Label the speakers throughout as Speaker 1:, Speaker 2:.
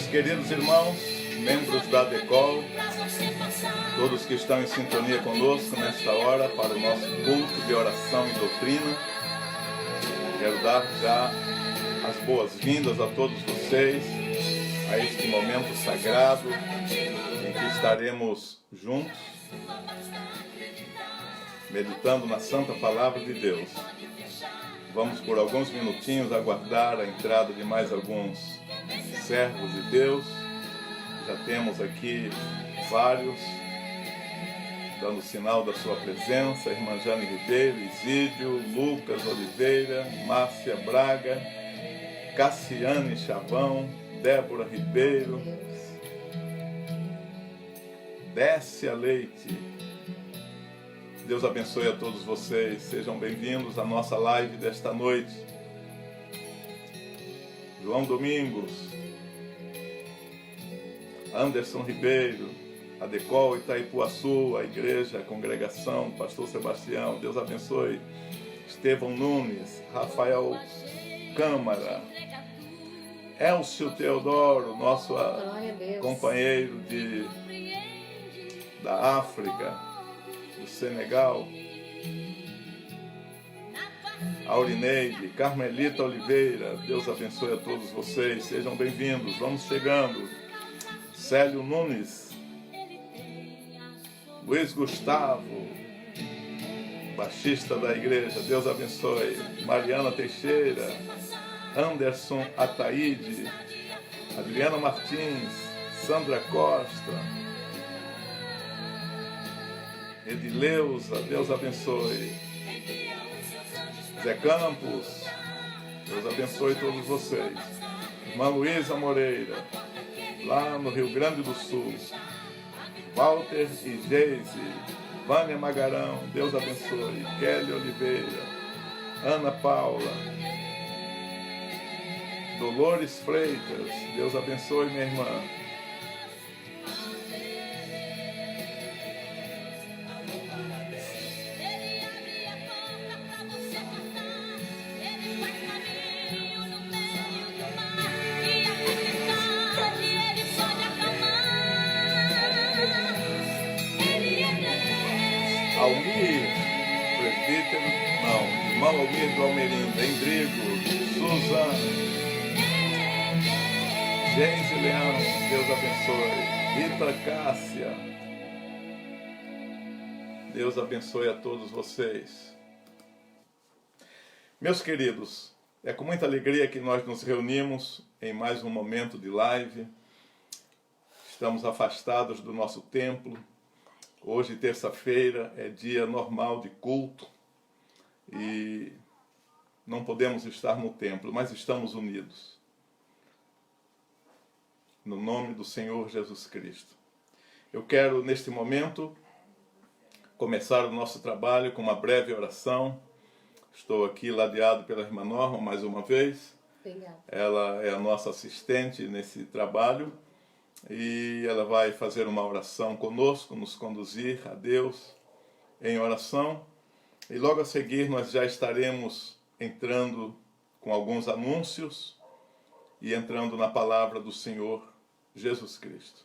Speaker 1: Meus queridos irmãos, membros da DECOL, todos que estão em sintonia conosco nesta hora para o nosso culto de oração e doutrina, quero dar já as boas-vindas a todos vocês a este momento sagrado em que estaremos juntos, meditando na Santa Palavra de Deus. Vamos por alguns minutinhos aguardar a entrada de mais alguns servos de Deus. Já temos aqui vários dando sinal da sua presença: Irmã Jane Ribeiro, Isídio, Lucas Oliveira, Márcia Braga, Cassiane Chavão, Débora Ribeiro, Décia Leite. Deus abençoe a todos vocês, sejam bem-vindos à nossa live desta noite. João Domingos, Anderson Ribeiro, a DECOL Itaipuaçu, a igreja, a congregação, Pastor Sebastião, Deus abençoe. Estevão Nunes, Rafael Câmara, Elcio Teodoro, nosso companheiro da África, do Senegal, Aurineide, Carmelita Oliveira, Deus abençoe a todos vocês, sejam bem-vindos, vamos chegando. Célio Nunes, Luiz Gustavo, baixista da igreja, Deus abençoe. Mariana Teixeira, Anderson Ataíde, Adriana Martins, Sandra Costa, Edileuza, Deus abençoe. Zé Campos, Deus abençoe todos vocês. Irmã Luísa Moreira, lá no Rio Grande do Sul. Walter e Geise, Vânia Magarão, Deus abençoe. Kelly Oliveira, Ana Paula, Dolores Freitas, Deus abençoe minha irmã. Irmão Almir do Almerinda, Endrigo, Suzana, Gente Leão, Deus abençoe. Rita Cássia, Deus abençoe a todos vocês. Meus queridos, é com muita alegria que nós nos reunimos em mais um momento de live. Estamos afastados do nosso templo. Hoje, terça-feira, é dia normal de culto. E não podemos estar no templo, mas estamos unidos. No nome do Senhor Jesus Cristo. Eu quero, neste momento, começar o nosso trabalho com uma breve oração. Estou aqui ladeado pela irmã Norma mais uma vez.
Speaker 2: Obrigada.
Speaker 1: Ela é a nossa assistente nesse trabalho. E ela vai fazer uma oração conosco, nos conduzir a Deus em oração. E logo a seguir nós já estaremos entrando com alguns anúncios e entrando na palavra do Senhor Jesus Cristo.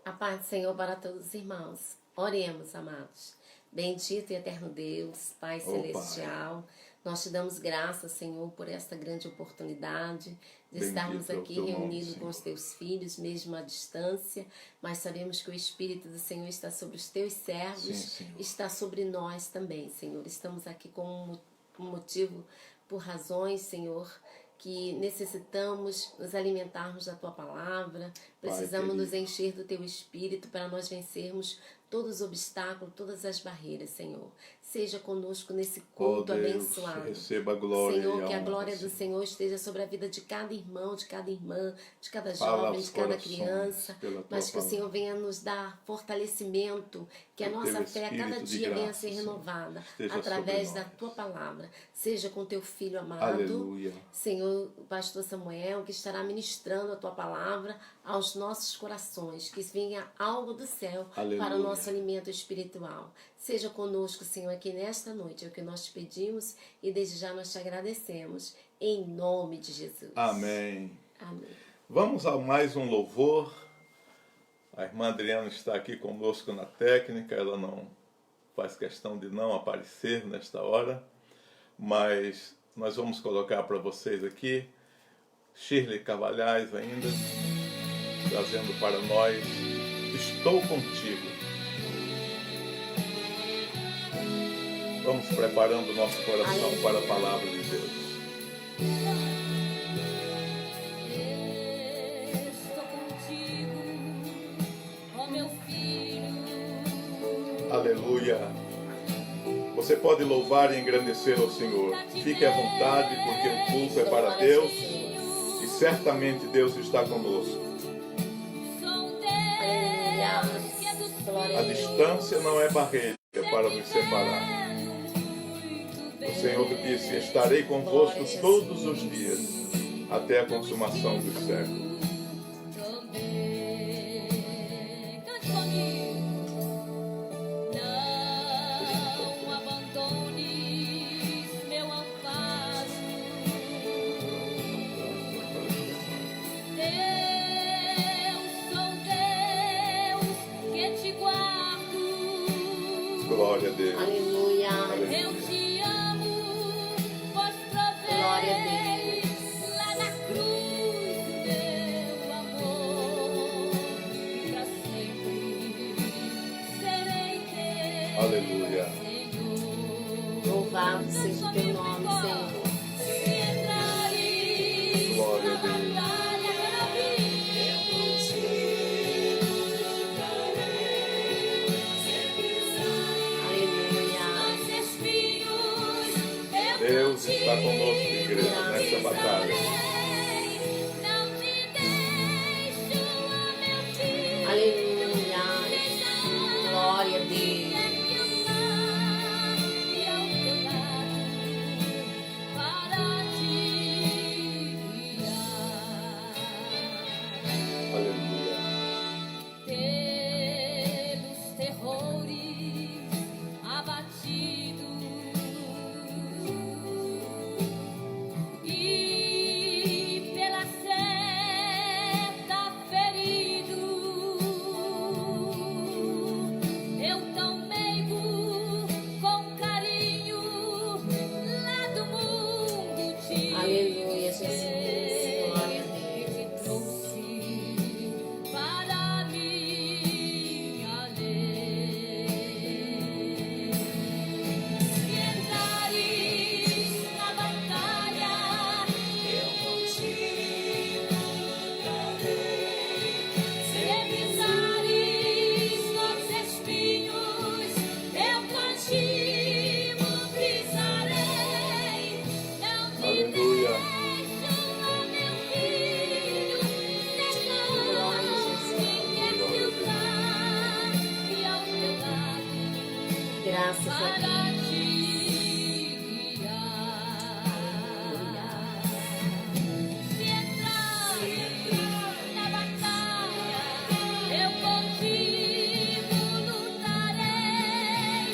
Speaker 2: A paz do Senhor para todos os irmãos. Oremos, amados. Bendito e eterno Deus, Pai Celestial, nós te damos graças, Senhor, por esta grande oportunidade de estarmos aqui reunidos com os teus filhos, mesmo à distância, mas sabemos que o Espírito do Senhor está sobre os teus servos, está sobre nós também, Senhor. Estamos aqui com um motivo, por razões, Senhor, que necessitamos nos alimentarmos da tua palavra, precisamos nos encher do teu Espírito para nós vencermos todos os obstáculos, todas as barreiras, Senhor. Seja conosco nesse culto abençoado.
Speaker 1: Receba a glória,
Speaker 2: Senhor,
Speaker 1: e
Speaker 2: que a
Speaker 1: honra,
Speaker 2: glória do Senhor esteja sobre a vida de cada irmão, de cada irmã, de cada jovem, de cada criança, mas que o Senhor venha nos dar fortalecimento, que a nossa fé a cada dia venha a ser renovada através da tua palavra. Seja com teu filho amado,
Speaker 1: aleluia.
Speaker 2: Senhor, o pastor Samuel, que estará ministrando a tua palavra aos nossos corações, que venha algo do céu, aleluia, para o nosso alimento espiritual. Seja conosco, Senhor, aqui nesta noite, é o que nós te pedimos e desde já nós te agradecemos, em nome de Jesus.
Speaker 1: Amém.
Speaker 2: Amém.
Speaker 1: Vamos a mais um louvor. A irmã Adriana está aqui conosco na técnica, ela não faz questão de não aparecer nesta hora, mas nós vamos colocar para vocês aqui Shirley Carvalhais ainda, trazendo para nós Estou Contigo. Vamos preparando o nosso coração para a palavra de Deus.
Speaker 3: Estou contigo, ó meu filho.
Speaker 1: Aleluia. Você pode louvar e engrandecer ao Senhor. Fique à vontade, porque o culto é para Deus e certamente Deus está conosco. A distância não é barreira para nos separar. O Senhor disse: estarei convosco todos os dias, até a consumação dos séculos.
Speaker 3: Não abandones meu amparo. Eu sou Deus que te guardo.
Speaker 1: Glória a Deus.
Speaker 2: Aleluia.
Speaker 3: Eu te amo, pois
Speaker 2: Glória a
Speaker 3: provei lá na cruz meu amor. Pra sempre serei teu,
Speaker 1: Aleluia.
Speaker 3: Senhor.
Speaker 2: Louvado seja o teu nome, Senhor.
Speaker 3: Se entrares
Speaker 1: Glória
Speaker 3: na
Speaker 1: a Deus.
Speaker 3: batalha pela vida, eu contigo lutarei. Se
Speaker 2: Aleluia.
Speaker 3: os espinhos, eu
Speaker 1: Deus está conosco, igreja, nessa batalha.
Speaker 3: não te deixo, ó meu filho.
Speaker 2: Aleluia. Glória a Deus.
Speaker 3: E ao teu lado para te guiar.
Speaker 1: Aleluia.
Speaker 3: Pelos terrores abatido e pela seta ferido, eu tão meigo com carinho lá do mundo te
Speaker 2: Aleluia, Jesus.
Speaker 3: busquei.
Speaker 2: Glória a Deus.
Speaker 3: Te trouxe para minha lei. Se entrares na batalha, eu contigo lutarei. Se pisares nos espinhos, eu contigo pisarei. Não te
Speaker 1: Aleluia.
Speaker 3: deixo, ó meu filho, negando que quer te usar e ao teu lado
Speaker 2: Graças a
Speaker 3: para
Speaker 2: Deus.
Speaker 3: te guiar. Se entrares na batalha, eu contigo lutarei.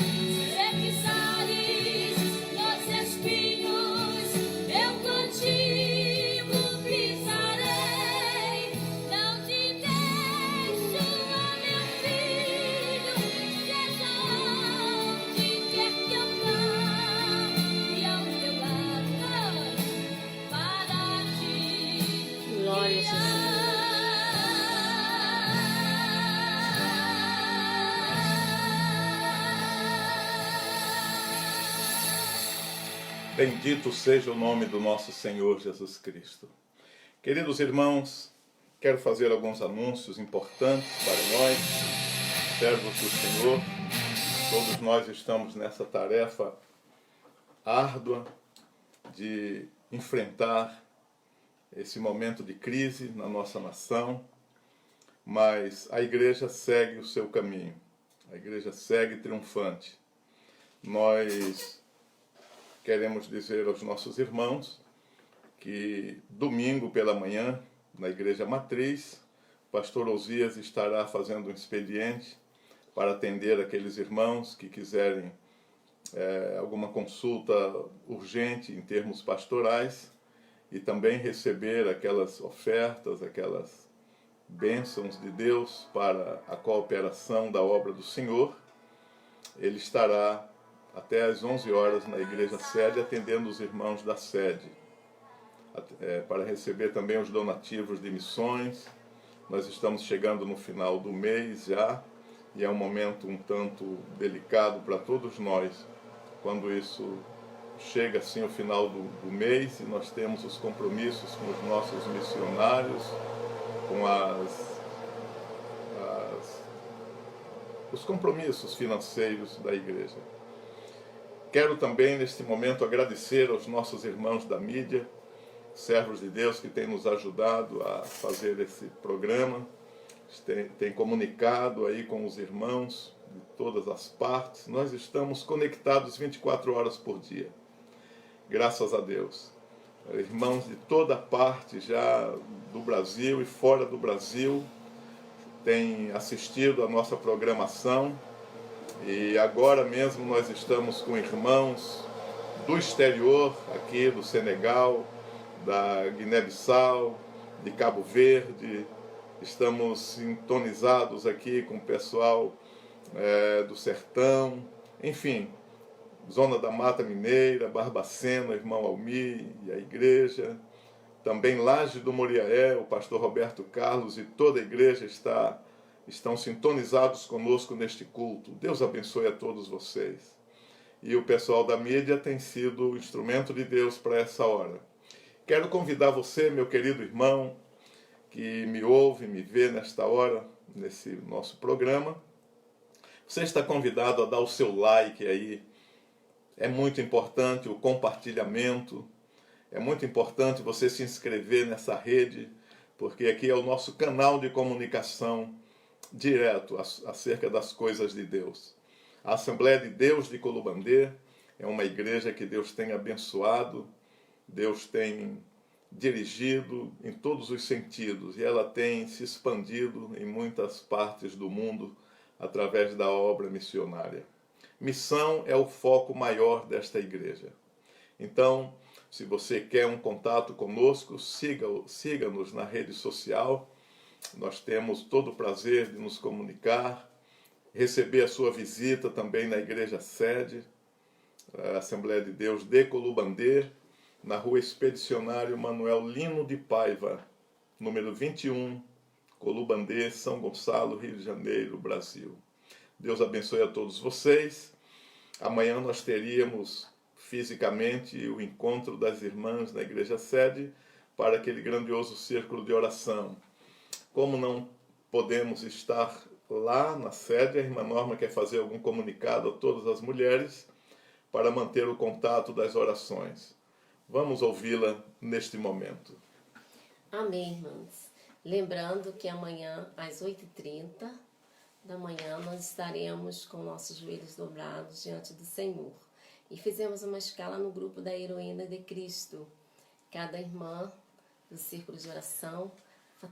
Speaker 3: Se pisares nos espinhos, eu contigo pisarei. Não te deixo, ó meu filho, seja onde quer que eu vá, e ao teu lado para te
Speaker 2: Glória a Jesus.
Speaker 1: Bendito seja o nome do nosso Senhor Jesus Cristo. Queridos irmãos, quero fazer alguns anúncios importantes para nós, servos do Senhor. Todos nós estamos nessa tarefa árdua de enfrentar esse momento de crise na nossa nação, mas a igreja segue o seu caminho, a igreja segue triunfante. Nós queremos dizer aos nossos irmãos que domingo pela manhã, na Igreja Matriz, o pastor Osias estará fazendo um expediente para atender aqueles irmãos que quiserem alguma consulta urgente em termos pastorais, e também receber aquelas ofertas, aquelas bênçãos de Deus para a cooperação da obra do Senhor, ele estará até às 11 horas na igreja sede, atendendo os irmãos da sede, para receber também os donativos de missões. Nós estamos chegando no final do mês já, e é um momento um tanto delicado para todos nós, quando isso chega assim ao final do mês, e nós temos os compromissos com os nossos missionários, com os compromissos financeiros da igreja. Quero também, neste momento, agradecer aos nossos irmãos da mídia, servos de Deus que têm nos ajudado a fazer esse programa, têm comunicado aí com os irmãos de todas as partes. Nós estamos conectados 24 horas por dia, graças a Deus. Irmãos de toda parte já do Brasil e fora do Brasil têm assistido à nossa programação, e agora mesmo nós estamos com irmãos do exterior, aqui do Senegal, da Guiné-Bissau, de Cabo Verde. Estamos sintonizados aqui com o pessoal do Sertão, enfim, Zona da Mata Mineira, Barbacena, irmão Almi e a igreja. Também Laje do Moriaé, o pastor Roberto Carlos e toda a igreja estão sintonizados conosco neste culto. Deus abençoe a todos vocês. E o pessoal da mídia tem sido o instrumento de Deus para essa hora. Quero convidar você, meu querido irmão, que me ouve, me vê nesta hora, nesse nosso programa. Você está convidado a dar o seu like aí. É muito importante o compartilhamento. É muito importante você se inscrever nessa rede, porque aqui é o nosso canal de comunicação direto acerca das coisas de Deus. A Assembleia de Deus de Colubandê é uma igreja que Deus tem abençoado, Deus tem dirigido em todos os sentidos, e ela tem se expandido em muitas partes do mundo através da obra missionária. Missão é o foco maior desta igreja. Então, se você quer um contato conosco, siga-nos na rede social. Nós temos todo o prazer de nos comunicar, receber a sua visita também na igreja sede, a Assembleia de Deus de Colubandê, na rua Expedicionário Manuel Lino de Paiva, número 21, Colubandê, São Gonçalo, Rio de Janeiro, Brasil. Deus abençoe a todos vocês. Amanhã nós teríamos fisicamente o encontro das irmãs na igreja sede para aquele grandioso círculo de oração. Como não podemos estar lá na sede, a irmã Norma quer fazer algum comunicado a todas as mulheres para manter o contato das orações. Vamos ouvi-la neste momento.
Speaker 2: Amém, irmãos. Lembrando que amanhã, às 8h30 da manhã, nós estaremos com nossos joelhos dobrados diante do Senhor. E fizemos uma escala no grupo da Heroína de Cristo. Cada irmã do círculo de oração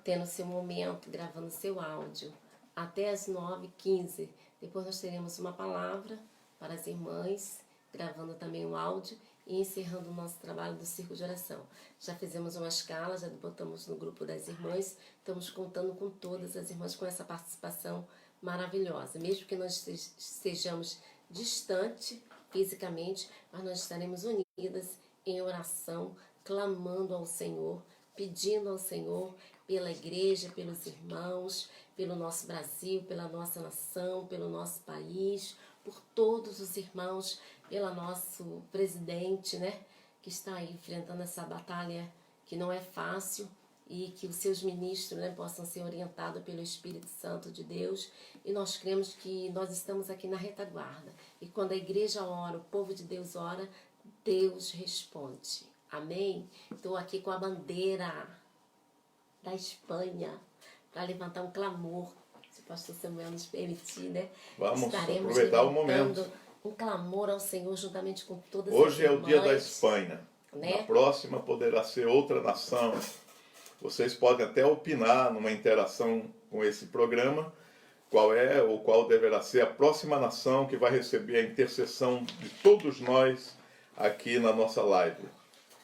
Speaker 2: tendo seu momento, gravando seu áudio, até as 9h15. Depois nós teremos uma palavra para as irmãs, gravando também o áudio e encerrando o nosso trabalho do círculo de oração. Já fizemos uma escala, já botamos no grupo das irmãs, estamos contando com todas as irmãs com essa participação maravilhosa. Mesmo que nós sejamos distantes fisicamente, mas nós estaremos unidas em oração, clamando ao Senhor, pedindo ao Senhor pela igreja, pelos irmãos, pelo nosso Brasil, pela nossa nação, pelo nosso país, por todos os irmãos, pelo nosso presidente, né, que está aí enfrentando essa batalha que não é fácil, e que os seus ministros, né, possam ser orientados pelo Espírito Santo de Deus. E nós cremos que nós estamos aqui na retaguarda. E quando a igreja ora, o povo de Deus ora, Deus responde. Amém? Estou aqui com a bandeira da Espanha para levantar um clamor, se o pastor Samuel nos permitir, né?
Speaker 1: Vamos
Speaker 2: estaremos
Speaker 1: aproveitar o momento.
Speaker 2: Um clamor ao Senhor juntamente com todas
Speaker 1: Hoje
Speaker 2: as
Speaker 1: é o dia da
Speaker 2: irmãs,
Speaker 1: Espanha.
Speaker 2: né?
Speaker 1: Na próxima poderá ser outra nação. Vocês podem até opinar numa interação com esse programa qual é ou qual deverá ser a próxima nação que vai receber a intercessão de todos nós aqui na nossa live.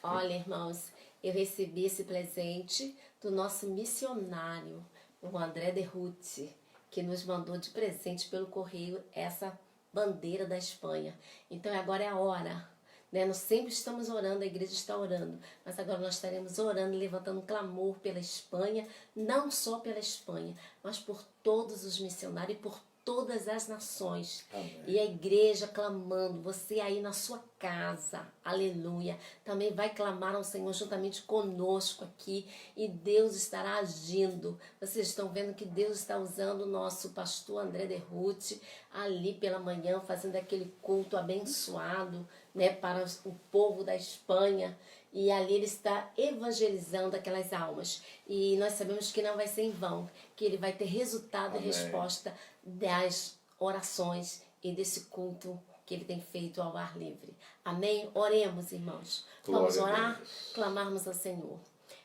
Speaker 2: Olha, irmãos, eu recebi esse presente do nosso missionário, o André Derruti, que nos mandou de presente pelo correio essa bandeira da Espanha. Então agora é a hora, né? Nós sempre estamos orando, a igreja está orando, mas agora nós estaremos orando, levantando um clamor pela Espanha, não só pela Espanha, mas por todos os missionários e por todas as nações.
Speaker 1: Amém.
Speaker 2: E a igreja clamando, você aí na sua casa, aleluia, também vai clamar ao Senhor juntamente conosco aqui, e Deus estará agindo. Vocês estão vendo que Deus está usando o nosso pastor André Derruti ali pela manhã, fazendo aquele culto abençoado, né, para o povo da Espanha. E ali ele está evangelizando aquelas almas. E nós sabemos que não vai ser em vão, que ele vai ter resultado
Speaker 1: Amém.
Speaker 2: e resposta das orações e desse culto que ele tem feito ao ar livre. Amém? Oremos, irmãos. Vamos
Speaker 1: Glória a
Speaker 2: orar,
Speaker 1: Deus.
Speaker 2: clamarmos ao Senhor.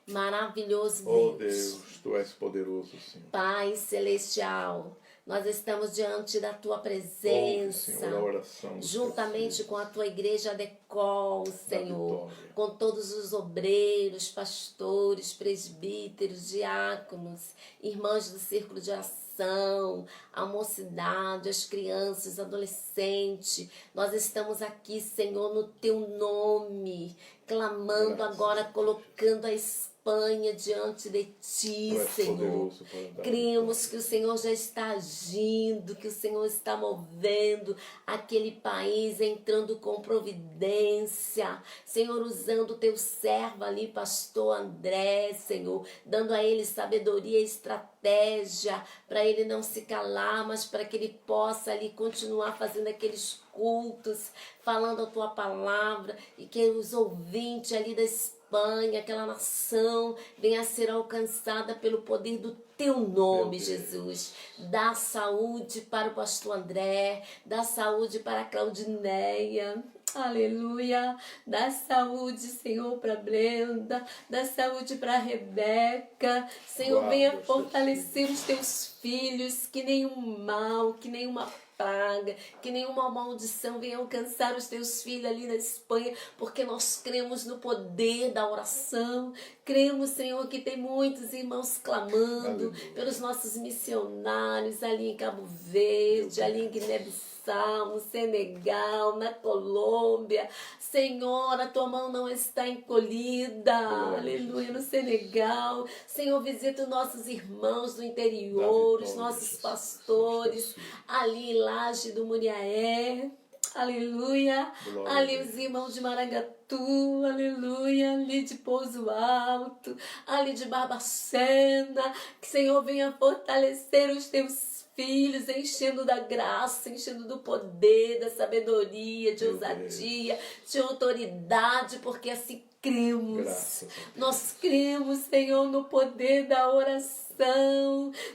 Speaker 2: Maravilhoso
Speaker 1: Oh
Speaker 2: Deus.
Speaker 1: Deus, Tu és poderoso, Senhor.
Speaker 2: Pai celestial, nós estamos diante da Tua
Speaker 1: Ouve,
Speaker 2: presença,
Speaker 1: Senhor, a oração dos
Speaker 2: juntamente
Speaker 1: teus
Speaker 2: com a Tua igreja Decol, Senhor,
Speaker 1: vitória.
Speaker 2: com todos os obreiros, pastores, presbíteros, diáconos, irmãos do círculo de oração, a mocidade, as crianças, adolescentes. Nós estamos aqui, Senhor, no Teu nome, clamando
Speaker 1: Graças
Speaker 2: agora,
Speaker 1: a Deus.
Speaker 2: colocando a Espanha diante de Ti,
Speaker 1: Tu és
Speaker 2: Senhor.
Speaker 1: poderoso para dar
Speaker 2: Cremos
Speaker 1: vitória.
Speaker 2: que o Senhor já está agindo, que o Senhor está movendo aquele país, entrando com providência. Senhor, usando o Teu servo ali, pastor André, Senhor, dando a ele sabedoria e estratégia, para ele não se calar, mas para que ele possa ali continuar fazendo aqueles cultos, falando a Tua palavra, e que os ouvintes ali da Espanha, aquela nação, venha a ser alcançada pelo poder do Teu nome,
Speaker 1: Meu Deus.
Speaker 2: Jesus. Dá saúde para o pastor André, dá saúde para a Claudineia. Aleluia, dá saúde, Senhor, para Brenda, dá saúde para a Rebeca. Senhor,
Speaker 1: Guarda
Speaker 2: venha
Speaker 1: os teus
Speaker 2: fortalecer os Teus filhos, que nenhum mal, que nenhuma praga, que nenhuma maldição venha alcançar os Teus filhos ali na Espanha, porque nós cremos no poder da oração. Cremos, Senhor, que tem muitos irmãos clamando
Speaker 1: Aleluia.
Speaker 2: pelos nossos missionários ali em Cabo Verde, ali em Guiné-Bissau, no Senegal, na Colômbia. Senhor, a Tua mão não está encolhida.
Speaker 1: Glória a
Speaker 2: Aleluia, no
Speaker 1: Jesus.
Speaker 2: Senegal. Senhor, visita os nossos irmãos do
Speaker 1: Dá
Speaker 2: interior, os
Speaker 1: vitória,
Speaker 2: nossos
Speaker 1: Jesus.
Speaker 2: pastores,
Speaker 1: Somos teus filhos.
Speaker 2: ali em Laje do Muriaé. Aleluia.
Speaker 1: Glória
Speaker 2: Ali
Speaker 1: a
Speaker 2: os
Speaker 1: Deus.
Speaker 2: irmãos de Maragatu, aleluia, ali de Pouso Alto, ali de Barbacena, que Senhor venha fortalecer os Teus filhos, enchendo da graça, enchendo do poder, da sabedoria, de
Speaker 1: Meu
Speaker 2: ousadia, de autoridade, porque assim cremos.
Speaker 1: Graças a Deus.
Speaker 2: Nós cremos, Senhor, no poder da oração.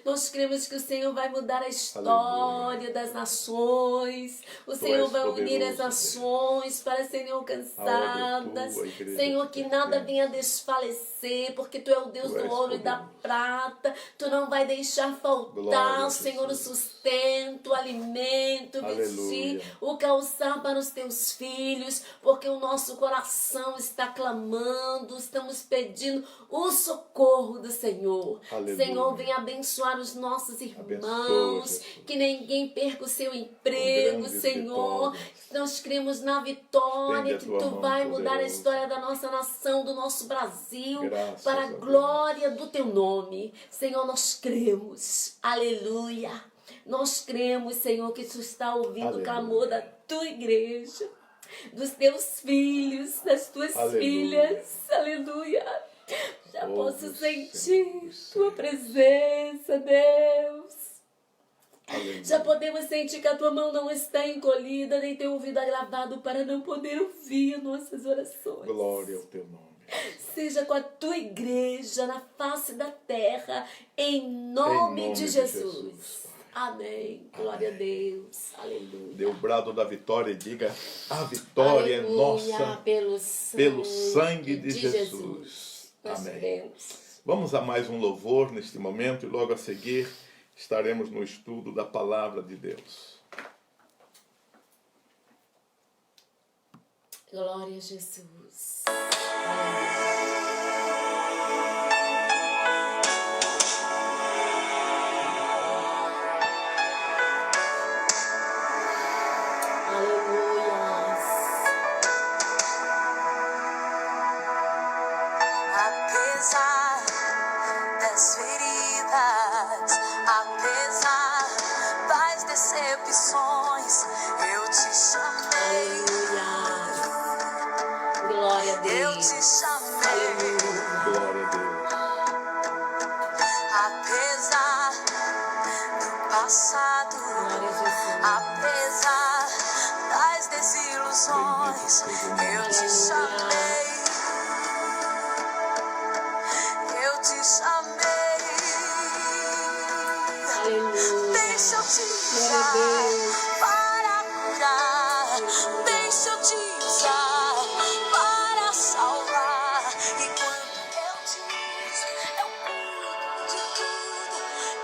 Speaker 2: Nós cremos que o Senhor vai mudar a história das nações. O Senhor
Speaker 1: és
Speaker 2: vai unir
Speaker 1: poderoso,
Speaker 2: as nações para serem alcançadas.
Speaker 1: A igreja
Speaker 2: Senhor,
Speaker 1: que
Speaker 2: que nada
Speaker 1: pertence.
Speaker 2: venha desfalecer, porque Tu é o Deus
Speaker 1: Tu
Speaker 2: do
Speaker 1: és
Speaker 2: ouro e da
Speaker 1: poderoso.
Speaker 2: prata. Tu não vai deixar faltar,
Speaker 1: Glória a
Speaker 2: Senhor, o
Speaker 1: Jesus.
Speaker 2: sustento, o alimento, o vestir,
Speaker 1: Aleluia.
Speaker 2: o calçar para os Teus filhos, porque o nosso coração está clamando, estamos pedindo o socorro do Senhor.
Speaker 1: Aleluia.
Speaker 2: Senhor, venha abençoar os nossos
Speaker 1: Abençoa,
Speaker 2: irmãos,
Speaker 1: Jesus.
Speaker 2: que ninguém perca o seu emprego,
Speaker 1: grandes
Speaker 2: Senhor.
Speaker 1: vitórias.
Speaker 2: Nós cremos na vitória,
Speaker 1: Estende a
Speaker 2: que
Speaker 1: tua
Speaker 2: Tu
Speaker 1: mão
Speaker 2: vai mudar a
Speaker 1: poderosa.
Speaker 2: história da nossa nação, do nosso Brasil,
Speaker 1: Graças
Speaker 2: para
Speaker 1: a
Speaker 2: a
Speaker 1: Deus.
Speaker 2: glória do Teu nome. Senhor, nós cremos. Aleluia. Nós cremos, Senhor, que Tu está ouvindo
Speaker 1: Aleluia.
Speaker 2: o clamor da Tua igreja, dos Teus filhos, das Tuas
Speaker 1: Aleluia.
Speaker 2: filhas. Aleluia. Já
Speaker 1: Oh,
Speaker 2: posso
Speaker 1: meu
Speaker 2: sentir
Speaker 1: Senhor,
Speaker 2: Tua presença, Deus.
Speaker 1: Aleluia.
Speaker 2: Já podemos sentir que a Tua mão não está encolhida, nem Teu ouvido agravado para não poder ouvir nossas orações.
Speaker 1: Glória ao Teu nome.
Speaker 2: Seja com a Tua igreja na face da terra, em nome de Jesus. Amém. Glória a Deus. Aleluia.
Speaker 1: Dê o brado da vitória e diga: a vitória
Speaker 2: Aleluia,
Speaker 1: é nossa
Speaker 2: pelo
Speaker 1: sangue de Jesus.
Speaker 2: Nós
Speaker 1: Amém.
Speaker 2: cremos.
Speaker 1: Vamos a mais um louvor neste momento e logo a seguir estaremos no estudo da palavra de Deus.
Speaker 2: Glória a Jesus. Aleluia.
Speaker 1: seja o nome
Speaker 3: Eu
Speaker 1: de
Speaker 3: te
Speaker 1: Jesus.
Speaker 3: chamei, eu te chamei.
Speaker 2: Aleluia.
Speaker 3: Deixa eu te
Speaker 2: Glória a
Speaker 3: usar
Speaker 2: Deus.
Speaker 3: para curar. Deixa eu te usar para salvar. E quando eu te uso, eu cuido de tudo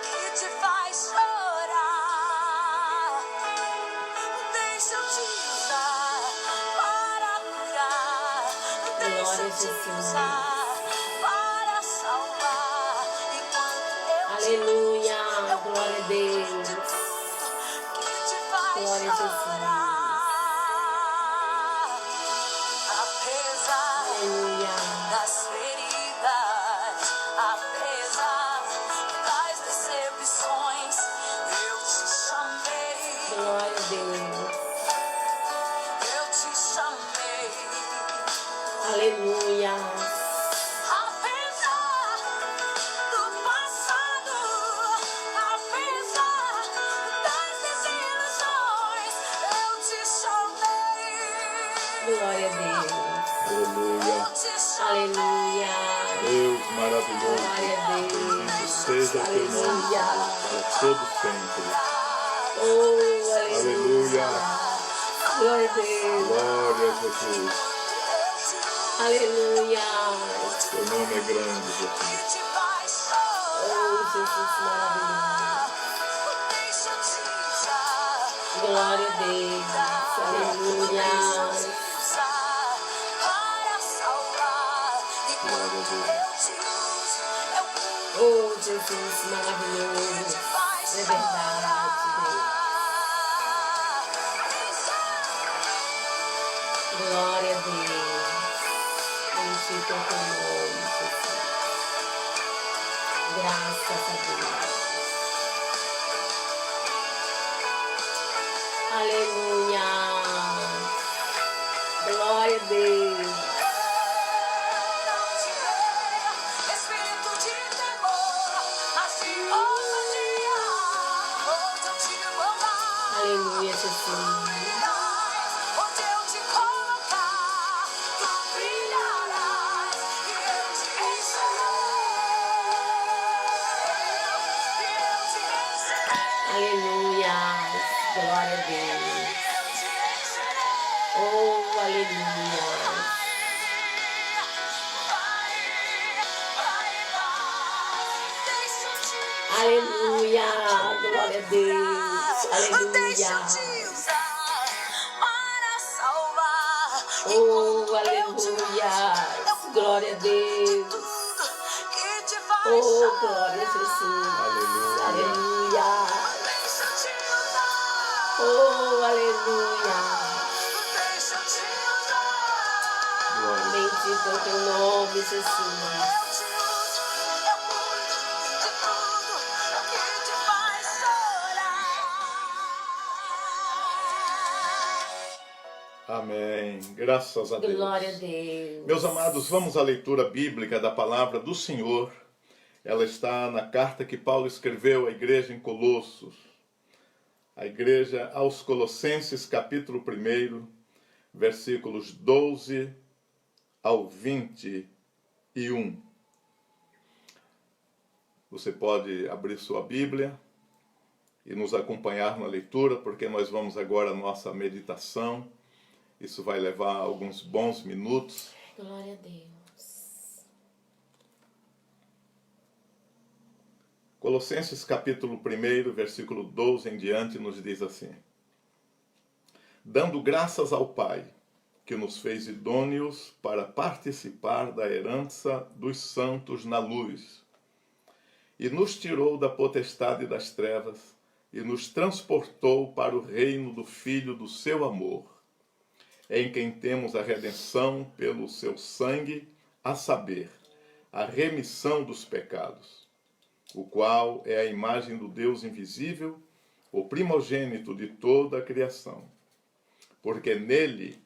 Speaker 3: que te faz chorar. Deixa eu te usar para curar. Deixa eu te usar para salvar. E quando eu te
Speaker 2: Aleluia.
Speaker 3: eu
Speaker 2: Glória a
Speaker 3: cuido
Speaker 2: Deus.
Speaker 3: de tudo que te faz
Speaker 2: Glória a Jesus.
Speaker 3: chorar. Apesar
Speaker 2: Aleluia.
Speaker 3: das feridas, apesar das decepções, eu te chamei,
Speaker 2: Glória a Deus.
Speaker 3: eu te chamei.
Speaker 2: Aleluia.
Speaker 3: Apesar do passado, apesar das desilusões, eu te chamei.
Speaker 2: Glória a Deus.
Speaker 1: Aleluia.
Speaker 3: Eu te chamei.
Speaker 2: Aleluia.
Speaker 1: Deus maravilhoso.
Speaker 2: Glória a Deus.
Speaker 1: Bendito seja o teu nome
Speaker 2: Aleluia.
Speaker 1: para todo sempre.
Speaker 2: Oh,
Speaker 1: Aleluia.
Speaker 2: Glória a Deus.
Speaker 1: Glória a Jesus.
Speaker 2: Aleluia.
Speaker 1: Teu nome é grande, Jesus.
Speaker 2: Oh, Jesus maravilhoso. Glória a Deus. Aleluia. Oh, Jesus maravilhoso. É verdade, Deus. Glória a Deus. Bendito é o teu nome, Jesus. Graças a Deus. Aleluia. Glória a Deus.
Speaker 3: Espírito de temor, mas de ousadia, onde eu te botar,
Speaker 2: Aleluia, Jesus.
Speaker 3: onde eu te colocar, tu brilharás e eu te ensinarei, e eu te ensinarei,
Speaker 2: Aleluia. Glória a Deus.
Speaker 3: eu te ensinarei.
Speaker 2: Oh, aleluia. Aleluia. Glória a Deus. Aleluia.
Speaker 3: Deixa eu te usar para salvar.
Speaker 2: Oh, aleluia. Glória a Deus. Oh, glória a Jesus. Aleluia. Oh, aleluia.
Speaker 1: Glória.
Speaker 2: Bendito é o teu nome, Jesus.
Speaker 1: Amém. Graças a Deus.
Speaker 2: Glória a Deus.
Speaker 1: Meus amados, vamos à leitura bíblica da palavra do Senhor. Ela está na carta que Paulo escreveu à igreja em Colossos. A igreja aos Colossenses, capítulo 1, versículos 12 ao 21. Você pode abrir sua Bíblia e nos acompanhar na leitura, porque nós vamos agora à nossa meditação. Isso vai levar alguns bons minutos.
Speaker 2: Glória a Deus.
Speaker 1: Colossenses capítulo 1, versículo 12 em diante, nos diz assim: dando graças ao Pai, que nos fez idôneos para participar da herança dos santos na luz, e nos tirou da potestade das trevas, e nos transportou para o reino do Filho do seu amor, em quem temos a redenção pelo seu sangue, a saber, a remissão dos pecados, o qual é a imagem do Deus invisível, o primogênito de toda a criação. Porque nele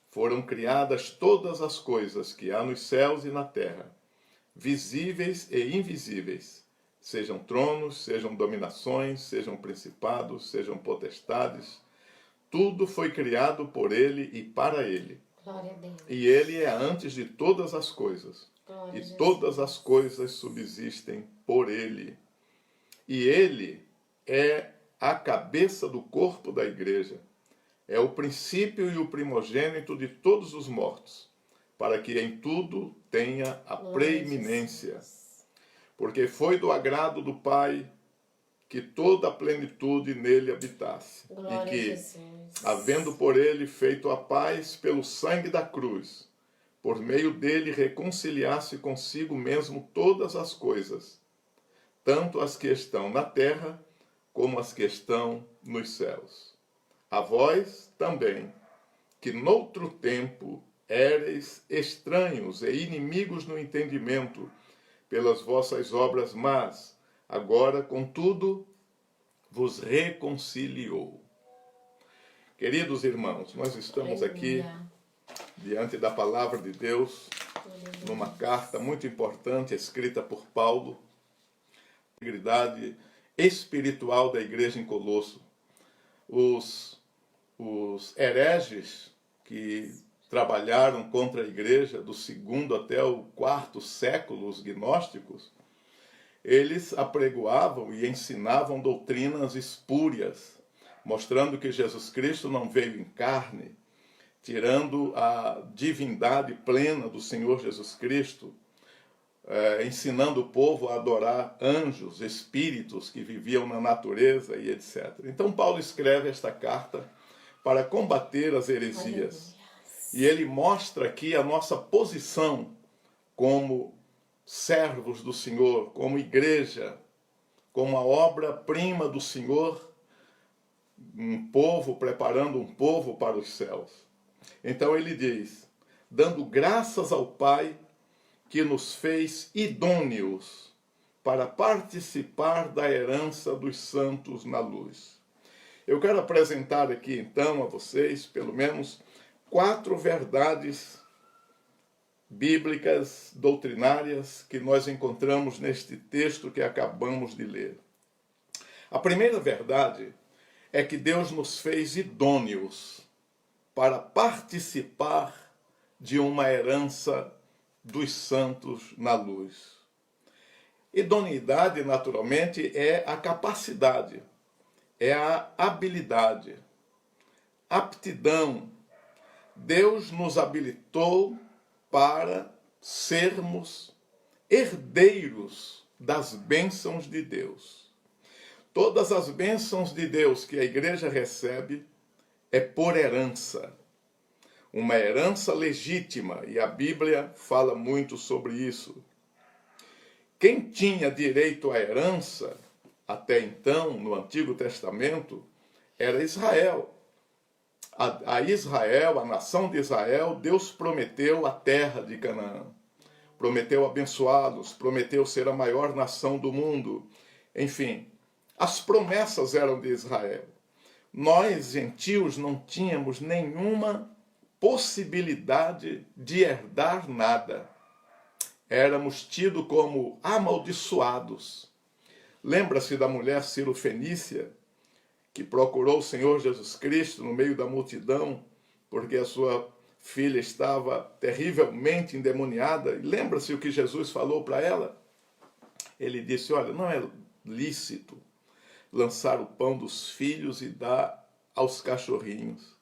Speaker 1: foram criadas todas as coisas que há nos céus e na terra, visíveis e invisíveis, sejam tronos, sejam dominações, sejam principados, sejam potestades. tudo foi criado por ele e para ele.
Speaker 2: Glória a Deus.
Speaker 1: E ele é antes de todas as coisas.
Speaker 2: Glória a
Speaker 1: E
Speaker 2: Jesus.
Speaker 1: todas as coisas subsistem por ele. E ele é a cabeça do corpo da igreja. É o princípio e o primogênito de todos os mortos, para que em tudo tenha a
Speaker 2: Glória a
Speaker 1: preeminência.
Speaker 2: Jesus.
Speaker 1: Porque foi do agrado do Pai que toda a plenitude nele habitasse.
Speaker 2: Glória
Speaker 1: E que,
Speaker 2: a Jesus.
Speaker 1: havendo por ele feito a paz pelo sangue da cruz, por meio dele reconciliasse consigo mesmo todas as coisas, tanto as que estão na terra, como as que estão nos céus. A vós também, que noutro tempo éreis estranhos e inimigos no entendimento, pelas vossas obras más, agora, contudo, vos reconciliou. Queridos irmãos, nós estamos aqui
Speaker 2: Aleluia.
Speaker 1: diante da palavra de Deus,
Speaker 2: Aleluia.
Speaker 1: numa carta muito importante escrita por Paulo, a integridade espiritual da igreja em Colosso. Os hereges que trabalharam contra a igreja do 2º até o 4º século, os gnósticos, eles apregoavam e ensinavam doutrinas espúrias, mostrando que Jesus Cristo não veio em carne, tirando a divindade plena do Senhor Jesus Cristo, ensinando o povo a adorar anjos, espíritos que viviam na natureza e etc. Então Paulo escreve esta carta para combater as heresias.
Speaker 2: Aleluia.
Speaker 1: E ele mostra aqui a nossa posição como servos do Senhor, como igreja, como a obra-prima do Senhor, um povo preparando um povo para os céus. Então ele diz, dando graças ao Pai que nos fez idôneos para participar da herança dos santos na luz. Eu quero apresentar aqui então a vocês, pelo menos, 4 verdades bíblicas, doutrinárias, que nós encontramos neste texto que acabamos de ler. A primeira verdade é que Deus nos fez idôneos para participar de uma herança dos santos na luz. Idoneidade, naturalmente, é a capacidade, é a habilidade, aptidão. Deus nos habilitou para sermos herdeiros das bênçãos de Deus. Todas as bênçãos de Deus que a igreja recebe é por herança. Uma herança legítima, e a Bíblia fala muito sobre isso. Quem tinha direito à herança, até então, no Antigo Testamento, era Israel. A Israel, a nação de Israel, Deus prometeu a terra de Canaã. Prometeu abençoá-los, prometeu ser a maior nação do mundo. Enfim, as promessas eram de Israel. Nós, gentios, não tínhamos nenhuma possibilidade de herdar nada. Éramos tidos como amaldiçoados. Lembra-se da mulher Cirofenícia, que procurou o Senhor Jesus Cristo no meio da multidão, porque a sua filha estava terrivelmente endemoniada. E lembra-se o que Jesus falou para ela? Ele disse, olha, não é lícito lançar o pão dos filhos e dar aos cachorrinhos.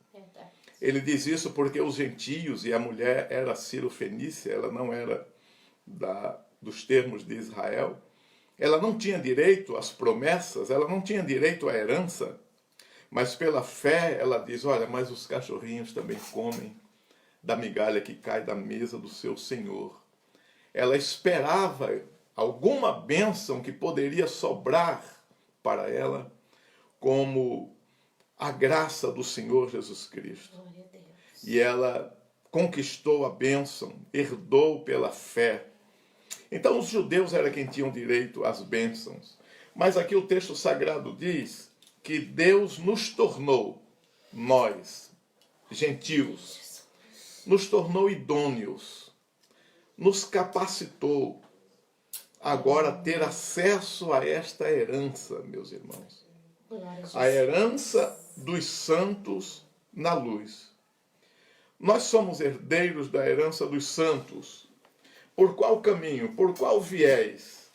Speaker 1: Ele diz isso porque os gentios, e a mulher era Cirofenícia, ela não era dos termos de Israel, ela não tinha direito às promessas, ela não tinha direito à herança, mas pela fé ela diz, olha, mas os cachorrinhos também comem da migalha que cai da mesa do seu Senhor. Ela esperava alguma bênção que poderia sobrar para ela, como a graça do Senhor Jesus Cristo.
Speaker 2: Glória a Deus.
Speaker 1: E ela conquistou a bênção, herdou pela fé. Então os judeus eram quem tinham direito às bênçãos. Mas aqui o texto sagrado diz que Deus nos tornou, nós, gentios, nos tornou idôneos, nos capacitou agora a ter acesso a esta herança, meus irmãos.
Speaker 2: Glória a Jesus.
Speaker 1: A herança dos santos na luz. Nós somos herdeiros da herança dos santos. Por qual caminho? Por qual viés?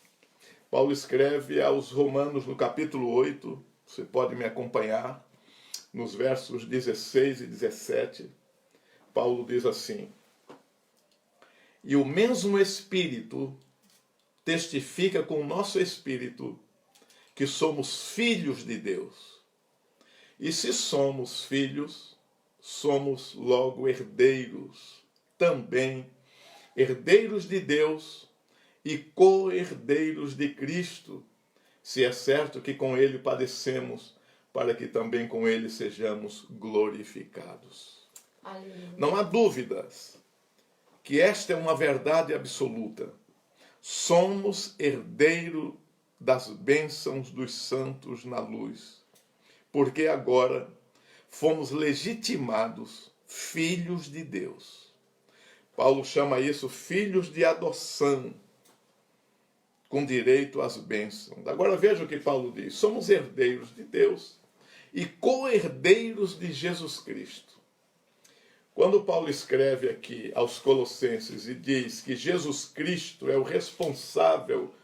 Speaker 1: Paulo escreve aos Romanos no capítulo 8, você pode me acompanhar, nos versos 16 e 17. Paulo diz assim: e o mesmo Espírito testifica com o nosso espírito que somos filhos de Deus. E se somos filhos, somos logo herdeiros, também herdeiros de Deus e co-herdeiros de Cristo, se é certo que com ele padecemos, para que também com ele sejamos glorificados.
Speaker 2: Aleluia.
Speaker 1: Não há dúvidas que esta é uma verdade absoluta. Somos herdeiros das bênçãos dos santos na luz, porque agora fomos legitimados filhos de Deus. Paulo chama isso filhos de adoção, com direito às bênçãos. Agora veja o que Paulo diz: somos herdeiros de Deus e co-herdeiros de Jesus Cristo. Quando Paulo escreve aqui aos Colossenses e diz que Jesus Cristo é o responsável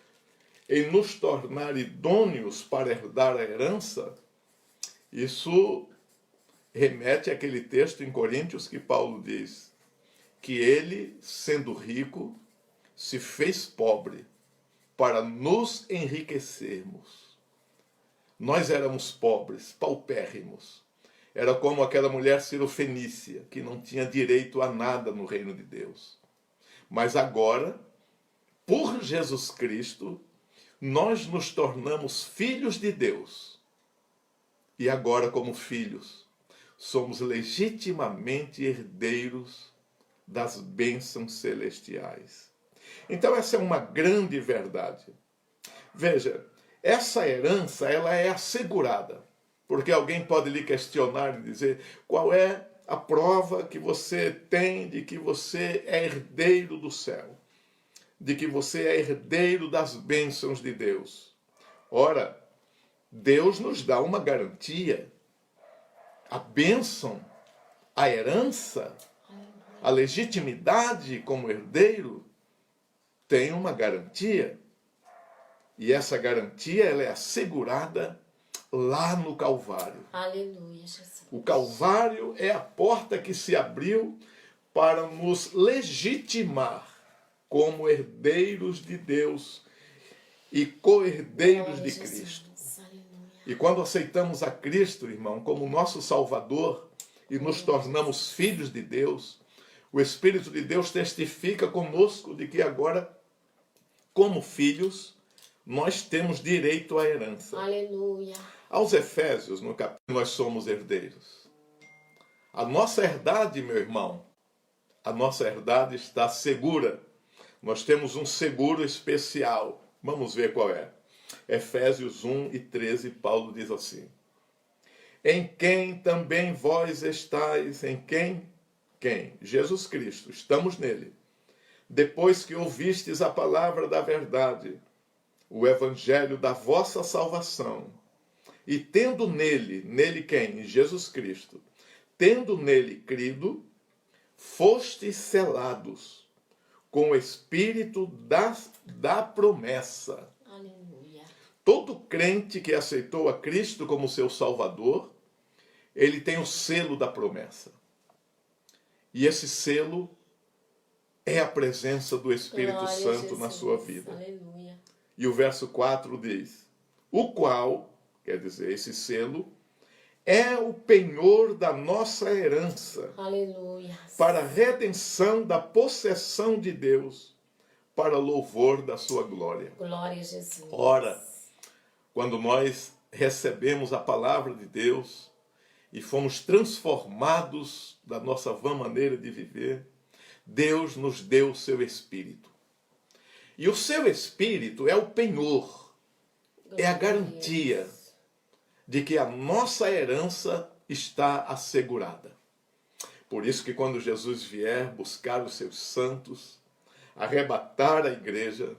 Speaker 1: em nos tornar idôneos para herdar a herança, isso remete àquele texto em Coríntios que Paulo diz que ele, sendo rico, se fez pobre para nos enriquecermos. Nós éramos pobres, paupérrimos. Era como aquela mulher cirofenícia, que não tinha direito a nada no reino de Deus. Mas agora, por Jesus Cristo, nós nos tornamos filhos de Deus. E agora, como filhos, somos legitimamente herdeiros das bênçãos celestiais. Então essa é uma grande verdade. Veja, essa herança ela é assegurada. Porque alguém pode lhe questionar e dizer: qual é a prova que você tem de que você é herdeiro do céu? De que você é herdeiro das bênçãos de Deus? Ora, Deus nos dá uma garantia. A bênção, a herança, a legitimidade como herdeiro tem uma garantia. E essa garantia ela é assegurada lá no Calvário.
Speaker 2: Aleluia, Jesus.
Speaker 1: O Calvário é a porta que se abriu para nos legitimar como herdeiros de Deus e co-herdeiros de Cristo. E quando aceitamos a Cristo, irmão, como nosso Salvador e nos tornamos filhos de Deus, o Espírito de Deus testifica conosco de que agora, como filhos, nós temos direito à herança.
Speaker 2: Aleluia.
Speaker 1: Aos Efésios, no capítulo, nós somos herdeiros. A nossa herdade, meu irmão, a nossa herdade está segura. Nós temos um seguro especial. Vamos ver qual é. Efésios 1 e 13, Paulo diz assim: em quem também vós estáis, em quem? Quem? Jesus Cristo, estamos nele. Depois que ouvistes a palavra da verdade, o evangelho da vossa salvação, e tendo nele quem? Jesus Cristo, tendo nele crido, fostes selados com o Espírito da promessa.
Speaker 2: Aleluia.
Speaker 1: Todo crente que aceitou a Cristo como seu Salvador, ele tem o selo da promessa. E esse selo é a presença do Espírito
Speaker 2: Glória a
Speaker 1: Santo
Speaker 2: Jesus.
Speaker 1: na sua vida.
Speaker 2: Aleluia.
Speaker 1: E o verso 4 diz: o qual, quer dizer, esse selo, é o penhor da nossa herança,
Speaker 2: Aleluia.
Speaker 1: para a redenção da possessão de Deus, para louvor da sua glória.
Speaker 2: Glória a Jesus.
Speaker 1: Ora, quando nós recebemos a palavra de Deus e fomos transformados da nossa vã maneira de viver, Deus nos deu o seu Espírito. E o seu Espírito é o penhor, é a garantia de que a nossa herança está assegurada. Por isso que quando Jesus vier buscar os seus santos, arrebatar a igreja,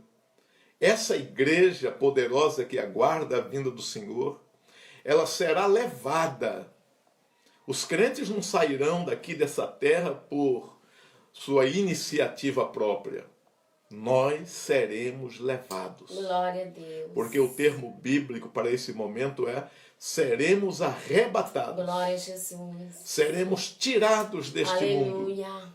Speaker 1: essa igreja poderosa que aguarda a vinda do Senhor, ela será levada Os crentes não sairão daqui dessa terra por sua iniciativa própria. Nós seremos levados.
Speaker 2: Glória a Deus.
Speaker 1: Porque o termo bíblico para esse momento é: seremos arrebatados.
Speaker 2: Glória a Jesus.
Speaker 1: Seremos tirados deste mundo.
Speaker 2: Aleluia.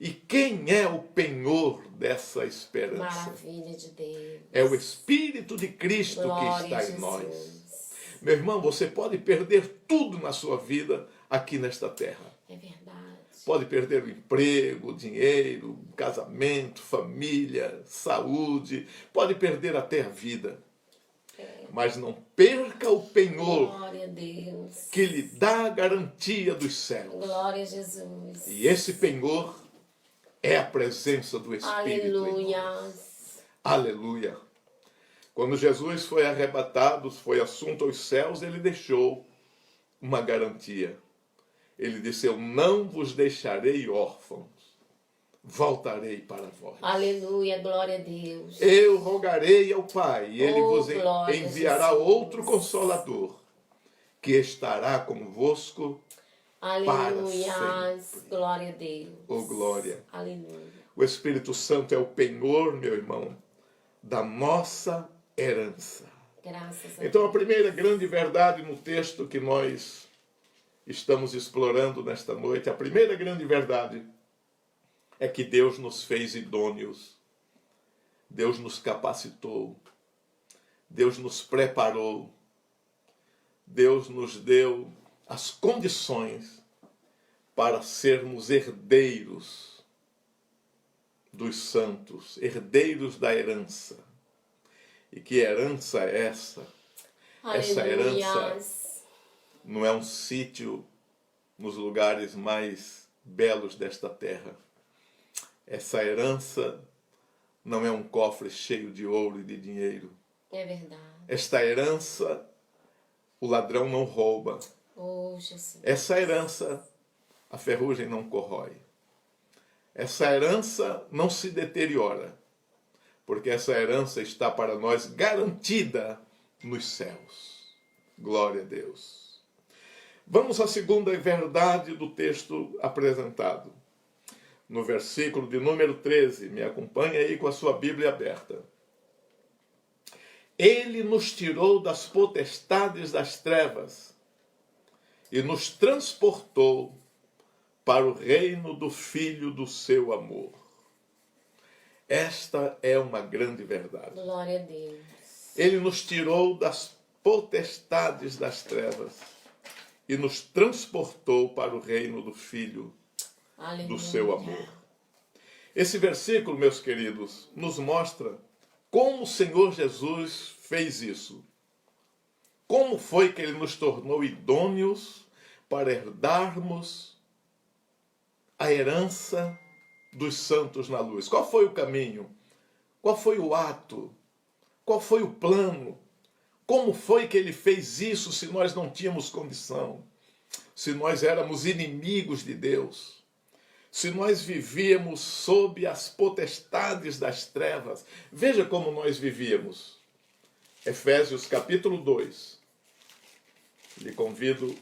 Speaker 1: E quem é o penhor dessa esperança?
Speaker 2: Maravilha de Deus.
Speaker 1: É o Espírito de Cristo
Speaker 2: Glória
Speaker 1: que está
Speaker 2: a
Speaker 1: em nós.
Speaker 2: Jesus.
Speaker 1: Meu irmão, você pode perder tudo na sua vida aqui nesta terra.
Speaker 2: É verdade.
Speaker 1: Pode perder o emprego, o dinheiro, o casamento, família, saúde. Pode perder até a vida. Mas não perca o penhor
Speaker 2: Glória a Deus.
Speaker 1: que lhe dá a garantia dos céus.
Speaker 2: Glória a Jesus.
Speaker 1: E esse penhor é a presença do Espírito em
Speaker 2: Aleluia.
Speaker 1: nós. Aleluia. Quando Jesus foi arrebatado, foi assunto aos céus, ele deixou uma garantia. Ele disse: eu não vos deixarei órfãos, voltarei para vós.
Speaker 2: Aleluia, glória a Deus.
Speaker 1: Eu rogarei ao Pai, e ele vos
Speaker 2: glória,
Speaker 1: enviará
Speaker 2: Jesus.
Speaker 1: outro Consolador, que estará convosco.
Speaker 2: Aleluia,
Speaker 1: para sempre.
Speaker 2: glória a Deus.
Speaker 1: Oh, glória.
Speaker 2: Aleluia.
Speaker 1: O Espírito Santo é o penhor, meu irmão, da nossa herança.
Speaker 2: Graças a
Speaker 1: Então, a
Speaker 2: Deus.
Speaker 1: primeira grande verdade no texto que nós estamos explorando nesta noite, a primeira grande verdade é que Deus nos fez idôneos. Deus nos capacitou. Deus nos preparou. Deus nos deu as condições para sermos herdeiros dos santos, herdeiros da herança. E que herança é essa? Essa herança não é um sítio nos lugares mais belos desta terra. Essa herança não é um cofre cheio de ouro e de dinheiro.
Speaker 2: É verdade.
Speaker 1: Esta herança, o ladrão não rouba.
Speaker 2: Oh, Jesus.
Speaker 1: Essa herança, a ferrugem não corrói. Essa herança não se deteriora, porque essa herança está para nós garantida nos céus. Glória a Deus. Vamos à segunda verdade do texto apresentado. No versículo de número 13, me acompanhe aí com a sua Bíblia aberta. Ele nos tirou das potestades das trevas e nos transportou para o reino do Filho do seu amor. Esta é uma grande verdade.
Speaker 2: Glória a Deus.
Speaker 1: Ele nos tirou das potestades das trevas e nos transportou para o reino do Filho
Speaker 2: Aleluia.
Speaker 1: do seu amor. Esse versículo, meus queridos, nos mostra como o Senhor Jesus fez isso. Como foi que ele nos tornou idôneos para herdarmos a herança dos santos na luz? Qual foi o caminho? Qual foi o ato? Qual foi o plano? Como foi que ele fez isso se nós não tínhamos condição? Se nós éramos inimigos de Deus? Se nós vivíamos sob as potestades das trevas? Veja como nós vivíamos. Efésios capítulo 2. Lhe convido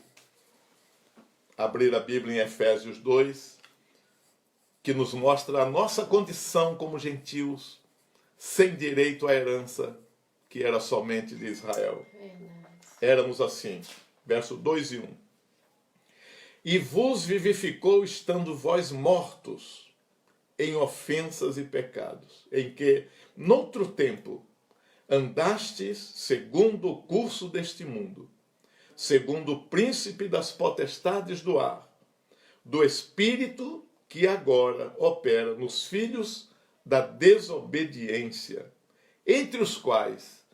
Speaker 1: a abrir a Bíblia em Efésios 2, que nos mostra a nossa condição como gentios, sem direito à herança, que era somente de Israel.
Speaker 2: Verdade.
Speaker 1: Éramos assim. Verso 2 e 1. E vos vivificou estando vós mortos em ofensas e pecados, em que, noutro tempo, andastes segundo o curso deste mundo, segundo o príncipe das potestades do ar, do espírito que agora opera nos filhos da desobediência, entre os quais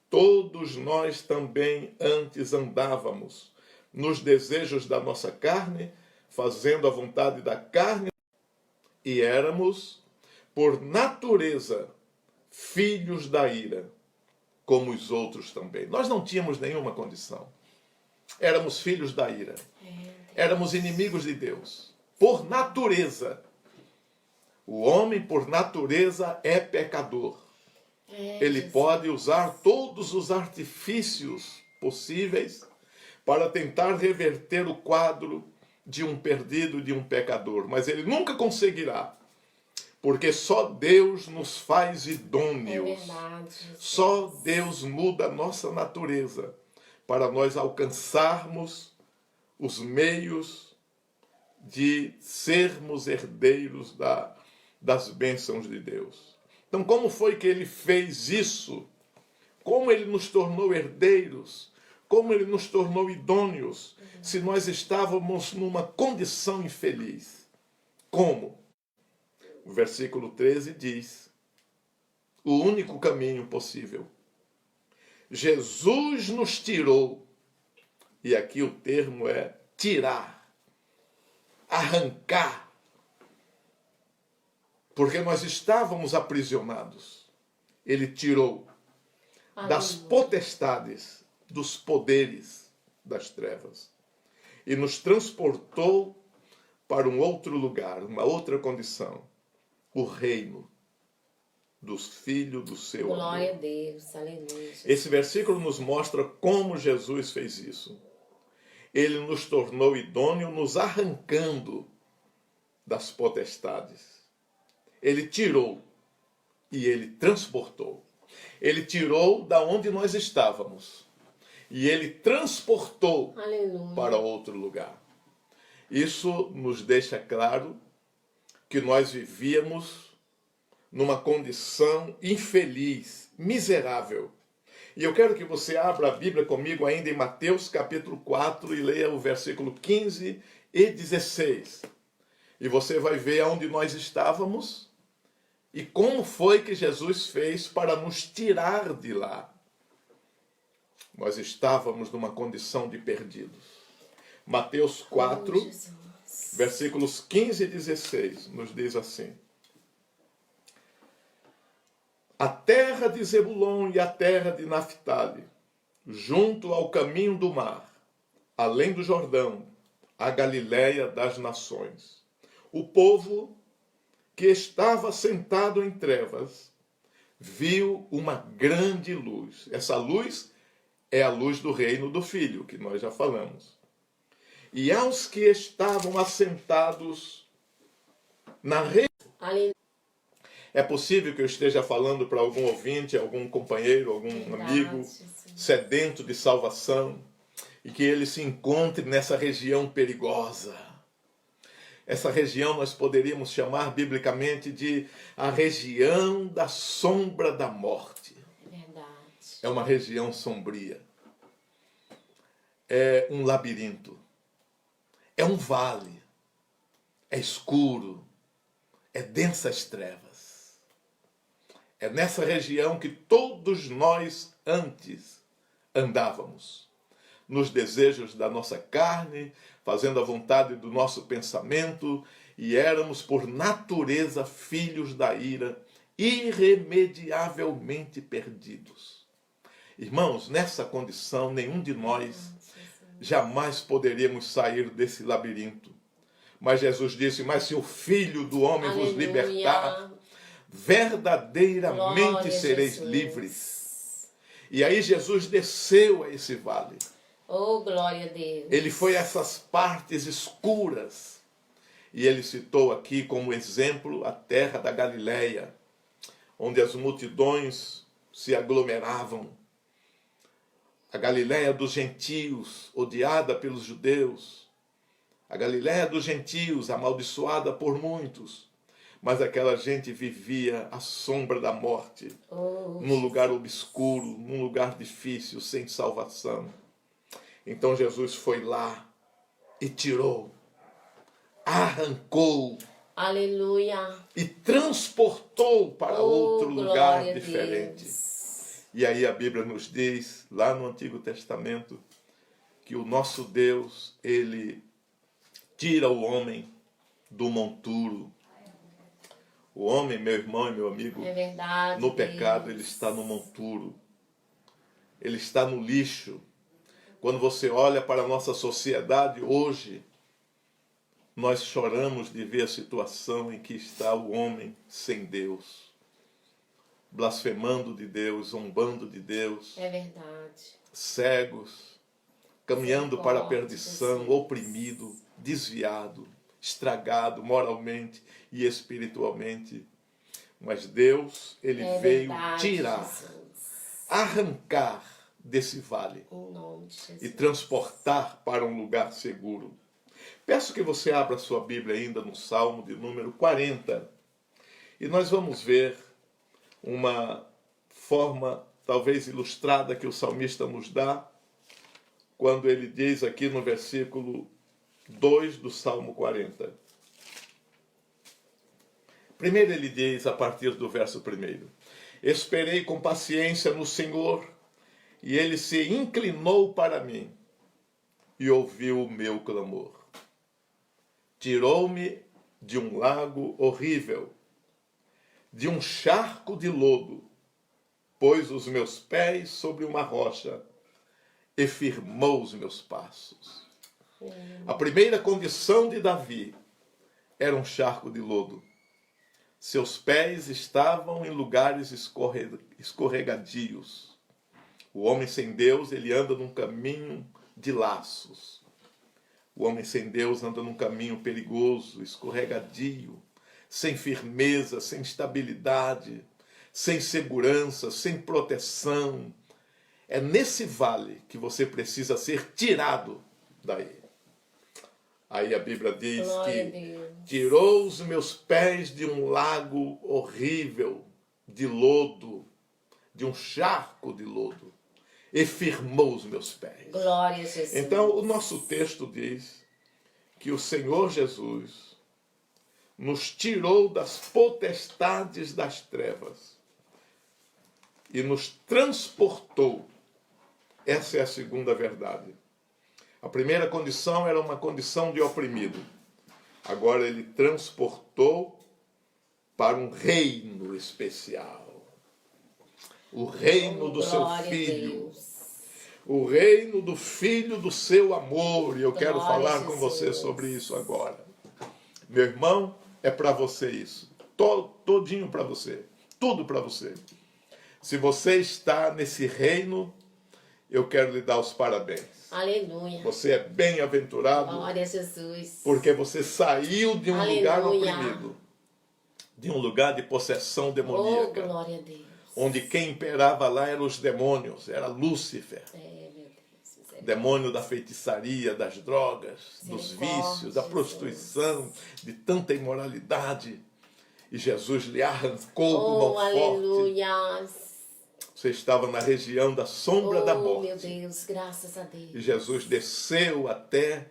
Speaker 1: todos nós também antes andávamos, nos desejos da nossa carne, fazendo a vontade da carne, e éramos, por natureza, filhos da ira, como os outros também. Nós não tínhamos nenhuma condição. Éramos filhos da ira. Éramos inimigos de Deus. Por natureza. O homem, por natureza, é pecador. Ele pode usar todos os artifícios possíveis para tentar reverter o quadro de um perdido, de um pecador, mas ele nunca conseguirá, porque só Deus nos faz idôneos.
Speaker 2: É verdade.
Speaker 1: Só Deus muda a nossa natureza para nós alcançarmos os meios de sermos herdeiros das bênçãos de Deus. Então, como foi que ele fez isso? Como ele nos tornou herdeiros? Como ele nos tornou idôneos, se nós estávamos numa condição infeliz? Como? O versículo 13 diz: o único caminho possível. Jesus nos tirou, e aqui o termo é tirar, arrancar, porque nós estávamos aprisionados. Ele tirou das potestades, dos poderes das trevas, e nos transportou para um outro lugar, uma outra condição, o reino dos filhos do seu amor.
Speaker 2: Glória a Deus, aleluia. Jesus.
Speaker 1: Esse versículo nos mostra como Jesus fez isso. Ele nos tornou idôneo, nos arrancando das potestades. Ele tirou e ele transportou. Ele tirou da onde nós estávamos e ele transportou
Speaker 2: Aleluia.
Speaker 1: para outro lugar. Isso nos deixa claro que nós vivíamos numa condição infeliz, miserável. E eu quero que você abra a Bíblia comigo ainda em Mateus capítulo 4 e leia o versículo 15 e 16. E você vai ver aonde nós estávamos e como foi que Jesus fez para nos tirar de lá. Nós estávamos numa condição de perdidos. Mateus 4, versículos 15 e 16, nos diz assim: a terra de Zebulon e a terra de Naftali, junto ao caminho do mar, além do Jordão, a Galiléia das nações. O povo que estava sentado em trevas viu uma grande luz. Essa luz é a luz do reino do Filho, que nós já falamos. E aos que estavam assentados na região. É possível que eu esteja falando para algum ouvinte, algum companheiro, algum amigo sedento de salvação e que ele se encontre nessa região perigosa. Essa região nós poderíamos chamar biblicamente de a região da sombra da morte.
Speaker 2: É verdade.
Speaker 1: É uma região sombria. É um labirinto. É um vale. É escuro. É densas trevas. É nessa região que todos nós antes andávamos. Nos desejos da nossa carne, fazendo a vontade do nosso pensamento, e éramos por natureza filhos da ira, irremediavelmente perdidos. Irmãos, nessa condição, nenhum de nós jamais poderíamos sair desse labirinto. Mas Jesus disse: mas se o Filho do homem vos libertar, verdadeiramente
Speaker 2: Glória
Speaker 1: sereis
Speaker 2: Jesus.
Speaker 1: livres. E aí Jesus desceu a esse vale.
Speaker 2: Oh, glória a Deus.
Speaker 1: Ele foi a essas partes escuras. E ele citou aqui como exemplo a terra da Galiléia, onde as multidões se aglomeravam. A Galiléia dos gentios, odiada pelos judeus. A Galiléia dos gentios, amaldiçoada por muitos. Mas aquela gente vivia à sombra da morte, num lugar obscuro, num lugar difícil, sem salvação. Então Jesus foi lá e tirou, arrancou,
Speaker 2: aleluia,
Speaker 1: e transportou para outro lugar
Speaker 2: glória a
Speaker 1: diferente.
Speaker 2: Deus.
Speaker 1: E aí a Bíblia nos diz, lá no Antigo Testamento, que o nosso Deus, ele tira o homem do monturo. O homem, meu irmão e meu amigo,
Speaker 2: É verdade,
Speaker 1: no pecado,
Speaker 2: Deus.
Speaker 1: ele está no monturo. Ele está no lixo. Quando você olha para a nossa sociedade hoje, nós choramos de ver a situação em que está o homem sem Deus, blasfemando de Deus, zombando de Deus,
Speaker 2: É verdade.
Speaker 1: cegos, caminhando para a perdição,
Speaker 2: Jesus.
Speaker 1: oprimido, desviado, estragado moralmente e espiritualmente. Mas Deus, Ele veio tirar, arrancar desse vale
Speaker 2: Em nome de Jesus.
Speaker 1: e transportar para um lugar seguro. Peço que você abra sua Bíblia ainda no Salmo de número 40. E nós vamos ver uma forma talvez ilustrada que o salmista nos dá, quando ele diz aqui no versículo 2 do Salmo 40. Primeiro ele diz, a partir do verso 1, esperei com paciência no Senhor, e ele se inclinou para mim e ouviu o meu clamor. Tirou-me de um lago horrível, de um charco de lodo, pôs os meus pés sobre uma rocha e firmou os meus passos. A primeira condição de Davi era um charco de lodo. Seus pés estavam em lugares escorregadios. O homem sem Deus, ele anda num caminho de laços. O homem sem Deus anda num caminho perigoso, escorregadio, sem firmeza, sem estabilidade, sem segurança, sem proteção. É nesse vale que você precisa ser tirado daí. Aí a Bíblia diz que tirou os meus pés de um lago horrível, de lodo, de um charco de lodo, e firmou os meus pés.
Speaker 2: Glória a Jesus.
Speaker 1: Então, o nosso texto diz que o Senhor Jesus nos tirou das potestades das trevas e nos transportou. Essa é a segunda verdade. A primeira condição era uma condição de oprimido. Agora ele transportou para um reino especial. O reino do seu filho. O reino do filho do seu amor. E eu quero falar com você sobre isso agora. Meu irmão, é para você isso. Todinho para você. Tudo para você. Se você está nesse reino, eu quero lhe dar os parabéns.
Speaker 2: Aleluia.
Speaker 1: Você é bem-aventurado.
Speaker 2: Glória a Jesus.
Speaker 1: Porque você saiu de um lugar oprimido. De um lugar de possessão demoníaca.
Speaker 2: Oh, glória a Deus.
Speaker 1: Onde quem imperava lá eram os demônios. Era Lúcifer.
Speaker 2: Meu Deus.
Speaker 1: Demônio da feitiçaria, das drogas, dos vícios, da prostituição, de tanta imoralidade. E Jesus lhe arrancou com mão forte.
Speaker 2: Aleluia.
Speaker 1: Você estava na região da sombra da morte.
Speaker 2: Meu Deus, graças a Deus.
Speaker 1: E Jesus desceu até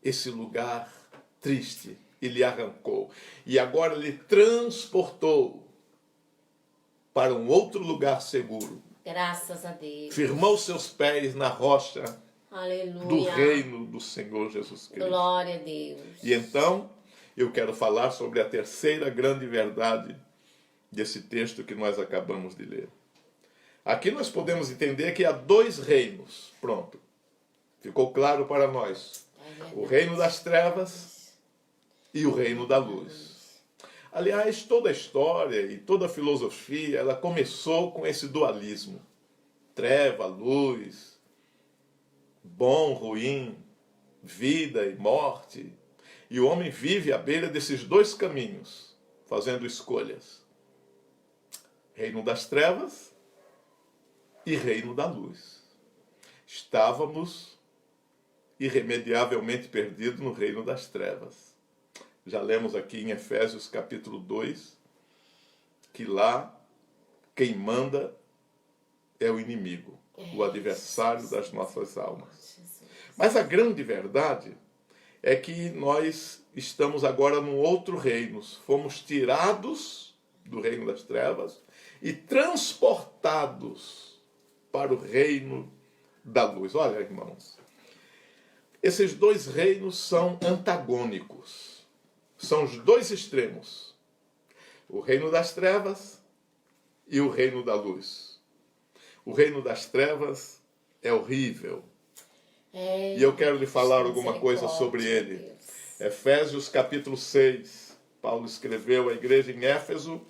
Speaker 1: esse lugar triste e lhe arrancou. E agora lhe transportou para um outro lugar seguro.
Speaker 2: Graças a Deus.
Speaker 1: Firmou seus pés na rocha.
Speaker 2: Aleluia.
Speaker 1: Do reino do Senhor Jesus Cristo.
Speaker 2: Glória a Deus.
Speaker 1: E então, eu quero falar sobre a terceira grande verdade desse texto que nós acabamos de ler. Aqui nós podemos entender que há dois reinos. Pronto. Ficou claro para nós. O reino das trevas e o reino da luz. Aliás, toda a história e toda a filosofia, ela começou com esse dualismo. Treva, luz, bom, ruim, vida e morte. E o homem vive à beira desses dois caminhos, fazendo escolhas. Reino das trevas e reino da luz. Estávamos irremediavelmente perdidos no reino das trevas. Já lemos aqui em Efésios capítulo 2, que lá quem manda é o inimigo, o adversário das nossas almas. Mas a grande verdade é que nós estamos agora num outro reino. Fomos tirados do reino das trevas e transportados para o reino da luz. Olha, irmãos, esses dois reinos são antagônicos. São os dois extremos. O reino das trevas e o reino da luz. O reino das trevas é horrível. E eu quero lhe falar alguma coisa sobre ele. Efésios capítulo 6. Paulo escreveu à igreja em Éfeso.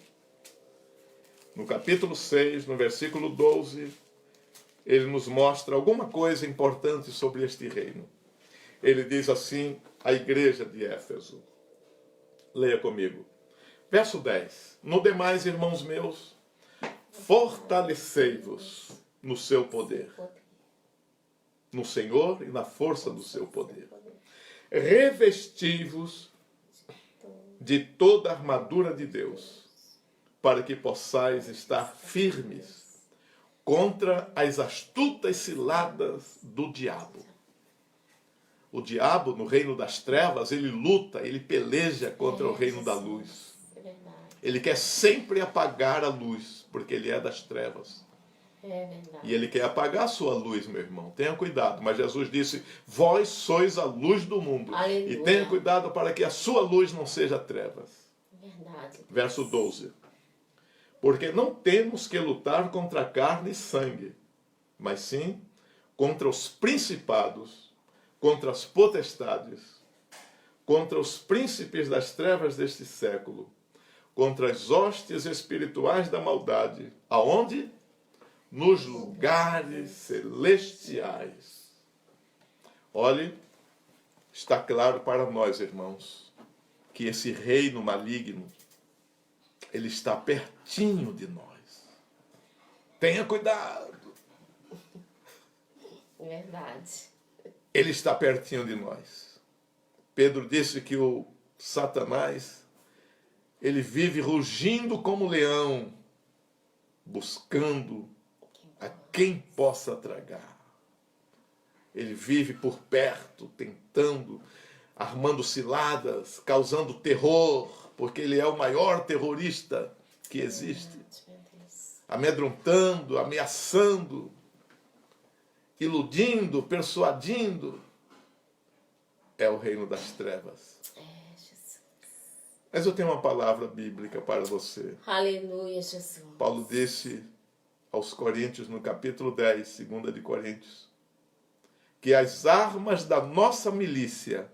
Speaker 1: No capítulo 6, no versículo 12, ele nos mostra alguma coisa importante sobre este reino. Ele diz assim à igreja de Éfeso. Leia comigo. Verso 10. No demais, irmãos meus, fortalecei-vos no seu poder, no Senhor e na força do seu poder. Revesti-vos de toda a armadura de Deus, para que possais estar firmes contra as astutas ciladas do diabo. O diabo, no reino das trevas, ele luta, ele peleja contra o reino da luz. Ele quer sempre apagar a luz, porque ele é das trevas. E ele quer apagar a sua luz, meu irmão. Tenha cuidado. Mas Jesus disse, vós sois a luz do mundo.
Speaker 2: Aleluia.
Speaker 1: E tenha cuidado para que a sua luz não seja trevas.
Speaker 2: Verdade.
Speaker 1: Verso 12. Porque não temos que lutar contra carne e sangue, mas sim contra os principados, contra as potestades, contra os príncipes das trevas deste século, contra as hostes espirituais da maldade. Aonde? Nos lugares celestiais. Olhe, está claro para nós, irmãos, que esse reino maligno, ele está pertinho de nós. Tenha cuidado.
Speaker 2: Verdade.
Speaker 1: Ele está pertinho de nós. Pedro disse que o Satanás, ele vive rugindo como leão, buscando a quem possa tragar. Ele vive por perto, tentando, armando ciladas, causando terror, porque ele é o maior terrorista que existe. Amedrontando, ameaçando, iludindo, persuadindo. É o reino das trevas.
Speaker 2: Jesus.
Speaker 1: Mas eu tenho uma palavra bíblica para você.
Speaker 2: Aleluia, Jesus.
Speaker 1: Paulo disse aos Coríntios, no capítulo 10, 2 de Coríntios, que as armas da nossa milícia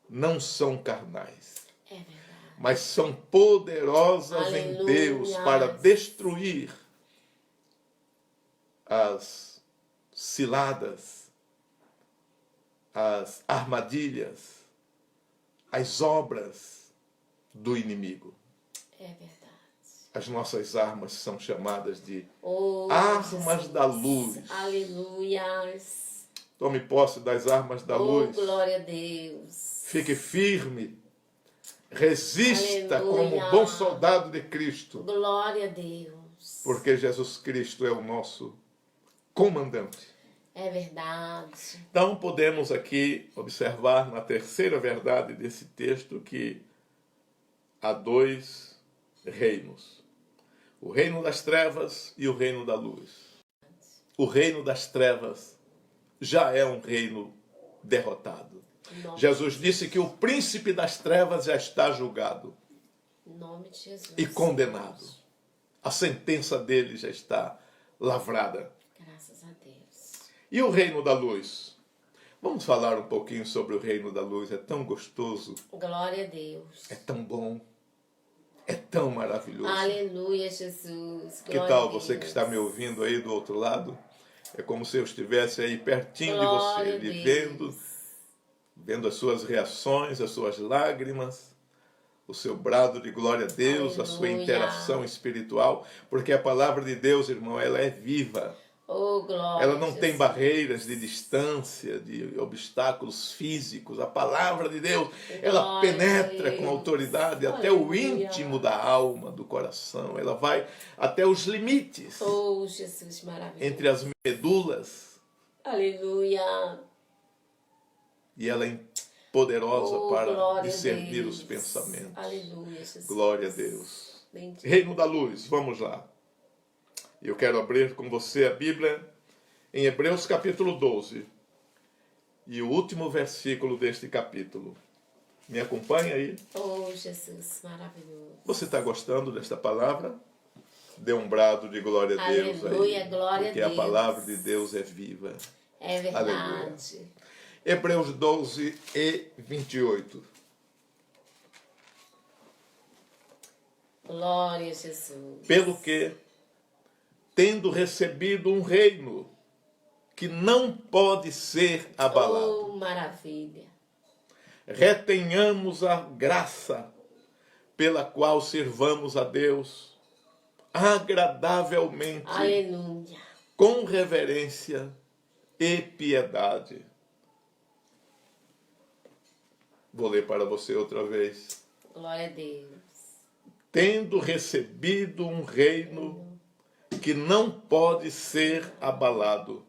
Speaker 1: não são carnais,
Speaker 2: É verdade.
Speaker 1: mas são poderosas
Speaker 2: Aleluia.
Speaker 1: em Deus para destruir as ciladas, as armadilhas, as obras do inimigo.
Speaker 2: É verdade.
Speaker 1: As nossas armas são chamadas de
Speaker 2: Oh,
Speaker 1: armas
Speaker 2: Jesus.
Speaker 1: da luz.
Speaker 2: Aleluia.
Speaker 1: Tome posse das armas da
Speaker 2: Oh,
Speaker 1: luz.
Speaker 2: glória a Deus.
Speaker 1: Fique firme. Resista
Speaker 2: Aleluia.
Speaker 1: como bom soldado de Cristo.
Speaker 2: Glória a Deus.
Speaker 1: Porque Jesus Cristo é o nosso comandante.
Speaker 2: É verdade.
Speaker 1: Então podemos aqui observar na terceira verdade desse texto que há dois reinos. O reino das trevas e o reino da luz. O reino das trevas já é um reino derrotado. Jesus disse que o príncipe das trevas já está julgado
Speaker 2: Em nome de Jesus.
Speaker 1: e condenado. A sentença dele já está lavrada.
Speaker 2: Graças a Deus.
Speaker 1: E o reino da luz? Vamos falar um pouquinho sobre o reino da luz. É tão gostoso,
Speaker 2: Glória a Deus.
Speaker 1: é tão bom, é tão maravilhoso.
Speaker 2: Aleluia, Jesus.
Speaker 1: Que
Speaker 2: Glória
Speaker 1: tal
Speaker 2: a
Speaker 1: você que
Speaker 2: Deus.
Speaker 1: está me ouvindo aí do outro lado? É como se eu estivesse aí pertinho
Speaker 2: Glória a
Speaker 1: de você, lhe
Speaker 2: Deus.
Speaker 1: vendo as suas reações, as suas lágrimas, o seu brado de glória a Deus, a sua
Speaker 2: Aleluia.
Speaker 1: interação espiritual, porque a palavra de Deus, irmão, ela é viva.
Speaker 2: Oh, glória.
Speaker 1: Ela não tem
Speaker 2: Jesus.
Speaker 1: barreiras de distância, de obstáculos físicos. A palavra de Deus, ela
Speaker 2: Glória a
Speaker 1: penetra
Speaker 2: Deus.
Speaker 1: com autoridade até o
Speaker 2: Aleluia.
Speaker 1: íntimo da alma, do coração. Ela vai até os limites,
Speaker 2: Oh, Jesus maravilhoso.
Speaker 1: entre as medulas,
Speaker 2: Aleluia.
Speaker 1: e ela é poderosa
Speaker 2: Oh,
Speaker 1: para
Speaker 2: glória a
Speaker 1: discernir
Speaker 2: Deus.
Speaker 1: os pensamentos.
Speaker 2: Aleluia, Jesus.
Speaker 1: Glória a Deus.
Speaker 2: Bendito.
Speaker 1: Reino da luz, vamos lá. E eu quero abrir com você a Bíblia em Hebreus capítulo 12. E o último versículo deste capítulo. Me acompanha aí.
Speaker 2: Oh, Jesus maravilhoso.
Speaker 1: Você está gostando desta palavra? Dê um brado de glória a Deus
Speaker 2: Aleluia,
Speaker 1: aí.
Speaker 2: glória a
Speaker 1: Porque
Speaker 2: Deus.
Speaker 1: a palavra de Deus é viva.
Speaker 2: É verdade.
Speaker 1: Aleluia. Hebreus 12 e 28.
Speaker 2: Glória a Jesus.
Speaker 1: Pelo que, tendo recebido um reino que não pode ser abalado.
Speaker 2: Oh, maravilha.
Speaker 1: Retenhamos a graça pela qual servamos a Deus agradavelmente,
Speaker 2: Aleluia.
Speaker 1: com reverência e piedade. Vou ler para você outra vez.
Speaker 2: Glória a Deus.
Speaker 1: Tendo recebido um reino que não pode ser abalado,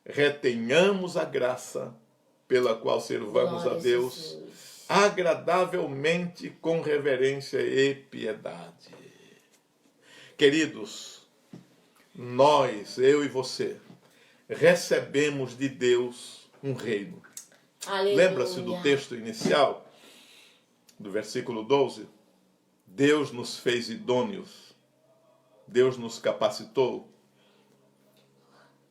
Speaker 1: retenhamos a graça pela qual servamos
Speaker 2: Glória
Speaker 1: a Deus
Speaker 2: Jesus.
Speaker 1: agradavelmente, com reverência e piedade. Queridos, nós, eu e você, recebemos de Deus um reino.
Speaker 2: Aleluia.
Speaker 1: Lembra-se do texto inicial, do versículo 12? Deus nos fez idôneos, Deus nos capacitou,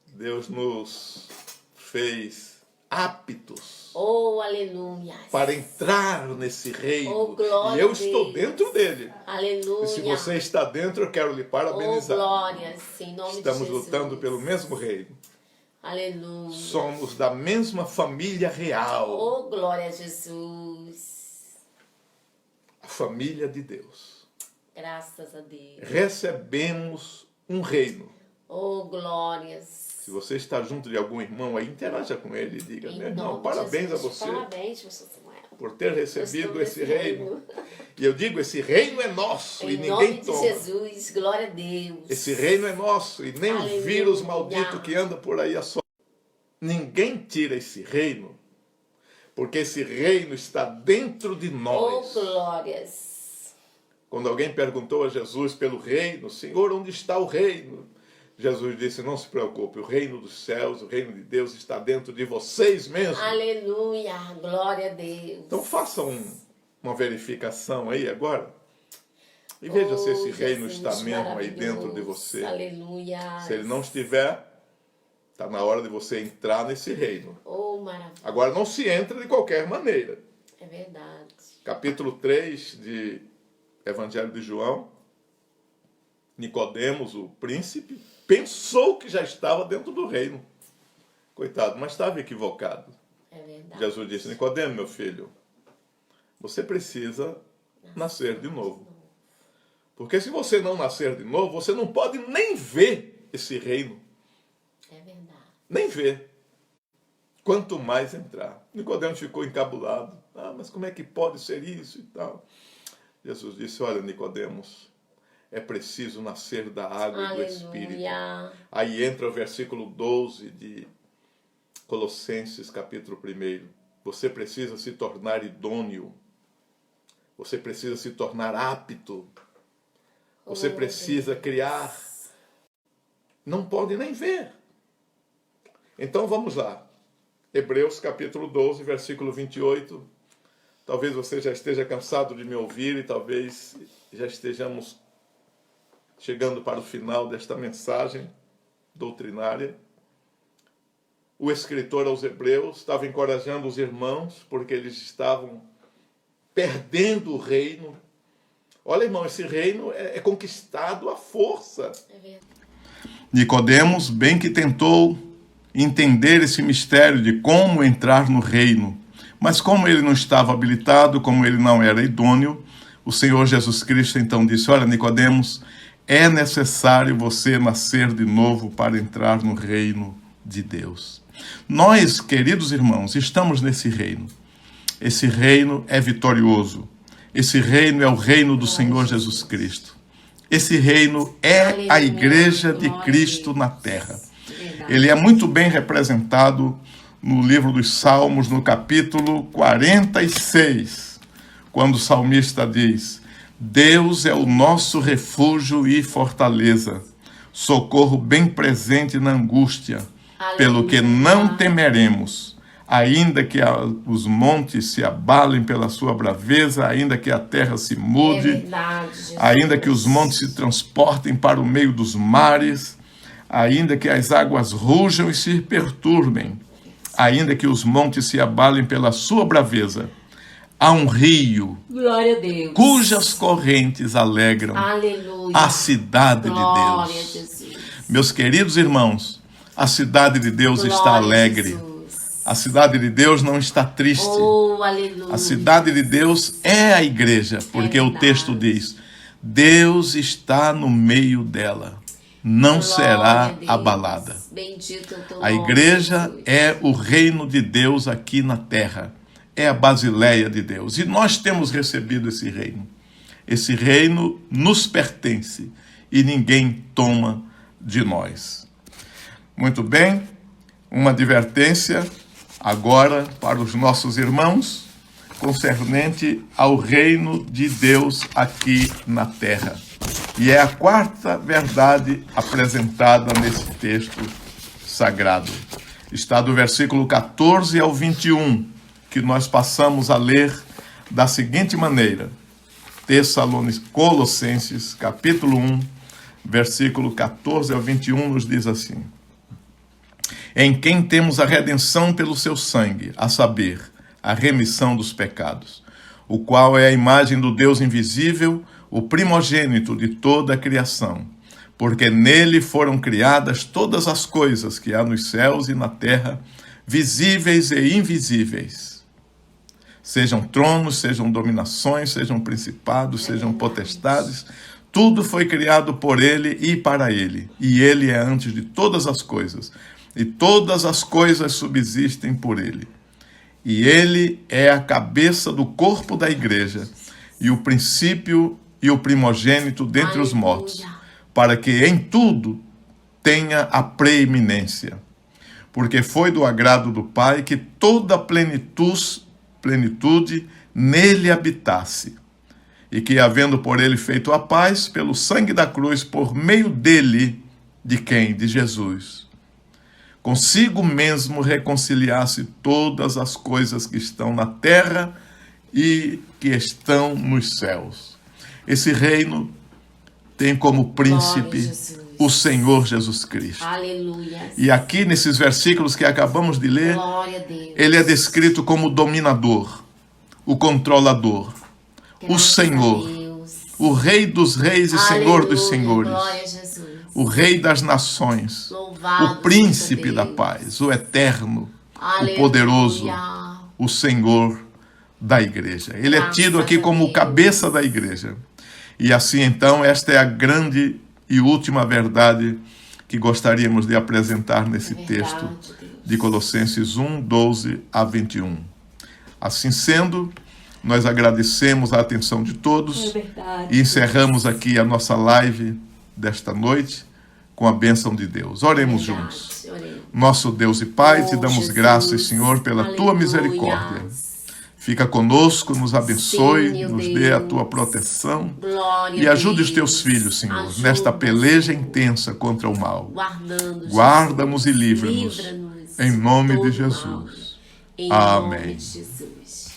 Speaker 1: Deus nos fez aptos
Speaker 2: Oh, aleluia.
Speaker 1: para entrar nesse reino.
Speaker 2: Oh, glória
Speaker 1: E eu
Speaker 2: a
Speaker 1: estou
Speaker 2: Deus.
Speaker 1: dentro dele.
Speaker 2: Aleluia.
Speaker 1: E se você está dentro, eu quero lhe
Speaker 2: Oh,
Speaker 1: parabenizar.
Speaker 2: glória, sim, em nome
Speaker 1: Estamos
Speaker 2: de Jesus.
Speaker 1: lutando pelo mesmo reino.
Speaker 2: Aleluia.
Speaker 1: Somos da mesma família real,
Speaker 2: Oh, glória a Jesus.
Speaker 1: a família de Deus.
Speaker 2: Graças a Deus.
Speaker 1: Recebemos um reino.
Speaker 2: Oh, glórias.
Speaker 1: Se você está junto de algum irmão aí, interaja com ele e diga:
Speaker 2: Em
Speaker 1: meu irmão,
Speaker 2: nome de
Speaker 1: parabéns a
Speaker 2: Jesus.
Speaker 1: você
Speaker 2: Parabéns, pastor Samuel.
Speaker 1: por ter recebido
Speaker 2: Eu estou
Speaker 1: esse
Speaker 2: nesse
Speaker 1: reino. E eu digo, esse reino é nosso e
Speaker 2: Em
Speaker 1: ninguém
Speaker 2: nome de
Speaker 1: toma.
Speaker 2: Jesus, glória a Deus.
Speaker 1: Esse reino é nosso e nem o
Speaker 2: Aleluia.
Speaker 1: vírus maldito que anda por aí só. Ninguém tira esse reino, porque esse reino está dentro de
Speaker 2: Oh,
Speaker 1: nós.
Speaker 2: glórias.
Speaker 1: Quando alguém perguntou a Jesus pelo reino: Senhor, onde está o reino? Jesus disse: não se preocupe, o reino dos céus, o reino de Deus está dentro de vocês mesmos.
Speaker 2: Aleluia, glória a Deus.
Speaker 1: Então faça uma verificação aí agora e veja se esse reino
Speaker 2: Jesus,
Speaker 1: está mesmo aí dentro de
Speaker 2: maravilhoso.
Speaker 1: você.
Speaker 2: Aleluia.
Speaker 1: Se ele não estiver, está na hora de você entrar nesse reino.
Speaker 2: Oh, maravilha.
Speaker 1: Agora não se entra de qualquer maneira.
Speaker 2: É verdade.
Speaker 1: Capítulo 3 de Evangelho de João, Nicodemos, o príncipe, pensou que já estava dentro do reino. Coitado, mas estava equivocado.
Speaker 2: É verdade.
Speaker 1: Jesus disse: Nicodemo, meu filho, você precisa nascer de novo. Porque se você não nascer de novo, você não pode nem ver esse reino.
Speaker 2: É verdade.
Speaker 1: Nem ver. Quanto mais entrar. Nicodemos ficou encabulado. Mas como é que pode ser isso e tal? Jesus disse: olha, Nicodemos, é preciso nascer da água e do Espírito.
Speaker 2: Aleluia.
Speaker 1: Aí entra o versículo 12 de Colossenses, capítulo 1. Você precisa se tornar idôneo. Você precisa se tornar apto. Você precisa criar. Não pode nem ver. Então vamos lá. Hebreus, capítulo 12, versículo 28. Talvez você já esteja cansado de me ouvir e talvez já estejamos chegando para o final desta mensagem doutrinária. O escritor aos Hebreus estava encorajando os irmãos porque eles estavam perdendo o reino. Olha, irmão, esse reino é conquistado à força.
Speaker 2: É verdade.
Speaker 1: Nicodemos bem que tentou entender esse mistério de como entrar no reino. Mas como ele não estava habilitado, como ele não era idôneo, o Senhor Jesus Cristo então disse: olha, Nicodemos, é necessário você nascer de novo para entrar no reino de Deus. Nós, queridos irmãos, estamos nesse reino. Esse reino é vitorioso. Esse reino é o reino do Senhor Jesus Cristo. Esse reino é a igreja de Cristo na terra. Ele é muito bem representado no livro dos Salmos, no capítulo 46, quando o salmista diz: Deus é o nosso refúgio e fortaleza, socorro bem presente na angústia, pelo que não temeremos, ainda que os montes se abalem pela sua braveza, ainda que a terra se mude,
Speaker 2: verdade,
Speaker 1: ainda que os montes se transportem para o meio dos mares, ainda que as águas rujam e se perturbem, ainda que os montes se abalem pela sua braveza, há um rio,
Speaker 2: glória a Deus,
Speaker 1: cujas correntes alegram
Speaker 2: aleluia,
Speaker 1: a cidade
Speaker 2: glória
Speaker 1: de
Speaker 2: a
Speaker 1: Deus.
Speaker 2: Jesus.
Speaker 1: Meus queridos irmãos, A cidade de Deus está
Speaker 2: Glória a
Speaker 1: alegre.
Speaker 2: Jesus.
Speaker 1: A cidade de Deus não está triste.
Speaker 2: Oh, aleluia.
Speaker 1: A cidade de Deus é a igreja, porque o texto diz: Deus está no meio dela, não será abalada.
Speaker 2: Bendito é o teu
Speaker 1: A
Speaker 2: nome,
Speaker 1: igreja
Speaker 2: Jesus.
Speaker 1: é o reino de Deus aqui na terra, é a basileia de Deus. E nós temos recebido esse reino. Esse reino nos pertence e ninguém toma de nós. Muito bem, uma advertência agora para os nossos irmãos, concernente ao reino de Deus aqui na terra. E é a quarta verdade apresentada nesse texto sagrado. Está do versículo 14 ao 21, que nós passamos a ler da seguinte maneira. Colossenses, capítulo 1, versículo 14 ao 21, nos diz assim: em quem temos a redenção pelo seu sangue, a saber, a remissão dos pecados, o qual é a imagem do Deus invisível, o primogênito de toda a criação, porque nele foram criadas todas as coisas que há nos céus e na terra, visíveis e invisíveis. Sejam tronos, sejam dominações, sejam principados, sejam potestades, tudo foi criado por ele e para ele, e ele é antes de todas as coisas, e todas as coisas subsistem por ele. E ele é a cabeça do corpo da igreja, e o princípio e o primogênito dentre os mortos, para que em tudo tenha a preeminência. Porque foi do agrado do Pai que toda a plenitude nele habitasse, e que, havendo por ele feito a paz, pelo sangue da cruz, por meio dele, de quem? De Jesus, consigo mesmo reconciliasse todas as coisas que estão na terra e que estão nos céus. Esse reino tem como príncipe o Senhor Jesus Cristo.
Speaker 2: Aleluia.
Speaker 1: E aqui, nesses versículos que acabamos de ler,
Speaker 2: Glória a Deus.
Speaker 1: ele é descrito como o dominador, o controlador, o Senhor, o Rei dos reis e Senhor dos senhores,
Speaker 2: Glória a Jesus.
Speaker 1: o Rei das nações,
Speaker 2: Louvado
Speaker 1: o príncipe
Speaker 2: seja
Speaker 1: da
Speaker 2: Deus.
Speaker 1: paz, o eterno,
Speaker 2: Aleluia.
Speaker 1: o poderoso, o Senhor da igreja. Ele é tido aqui como o cabeça da igreja. E assim, então, esta é a grande e última verdade que gostaríamos de apresentar nesse texto de Colossenses 1, 12 a 21. Assim sendo, nós agradecemos a atenção de todos e encerramos aqui a nossa live desta noite com a bênção de Deus. Oremos juntos. Nosso Deus e Pai, te damos graças, Senhor, pela tua misericórdia. Fica conosco, nos abençoe,
Speaker 2: Sim,
Speaker 1: nos
Speaker 2: Deus.
Speaker 1: dê a tua proteção
Speaker 2: Glória
Speaker 1: e
Speaker 2: a
Speaker 1: ajude os
Speaker 2: Deus.
Speaker 1: teus filhos, Senhor,
Speaker 2: Ajuda,
Speaker 1: nesta peleja
Speaker 2: Senhor.
Speaker 1: intensa contra o mal.
Speaker 2: Guardando,
Speaker 1: Guarda-nos e
Speaker 2: Jesus.
Speaker 1: livra-nos,
Speaker 2: Livra-nos
Speaker 1: em nome de
Speaker 2: todo
Speaker 1: Jesus.
Speaker 2: mal. Em
Speaker 1: Amém.
Speaker 2: nome de Jesus.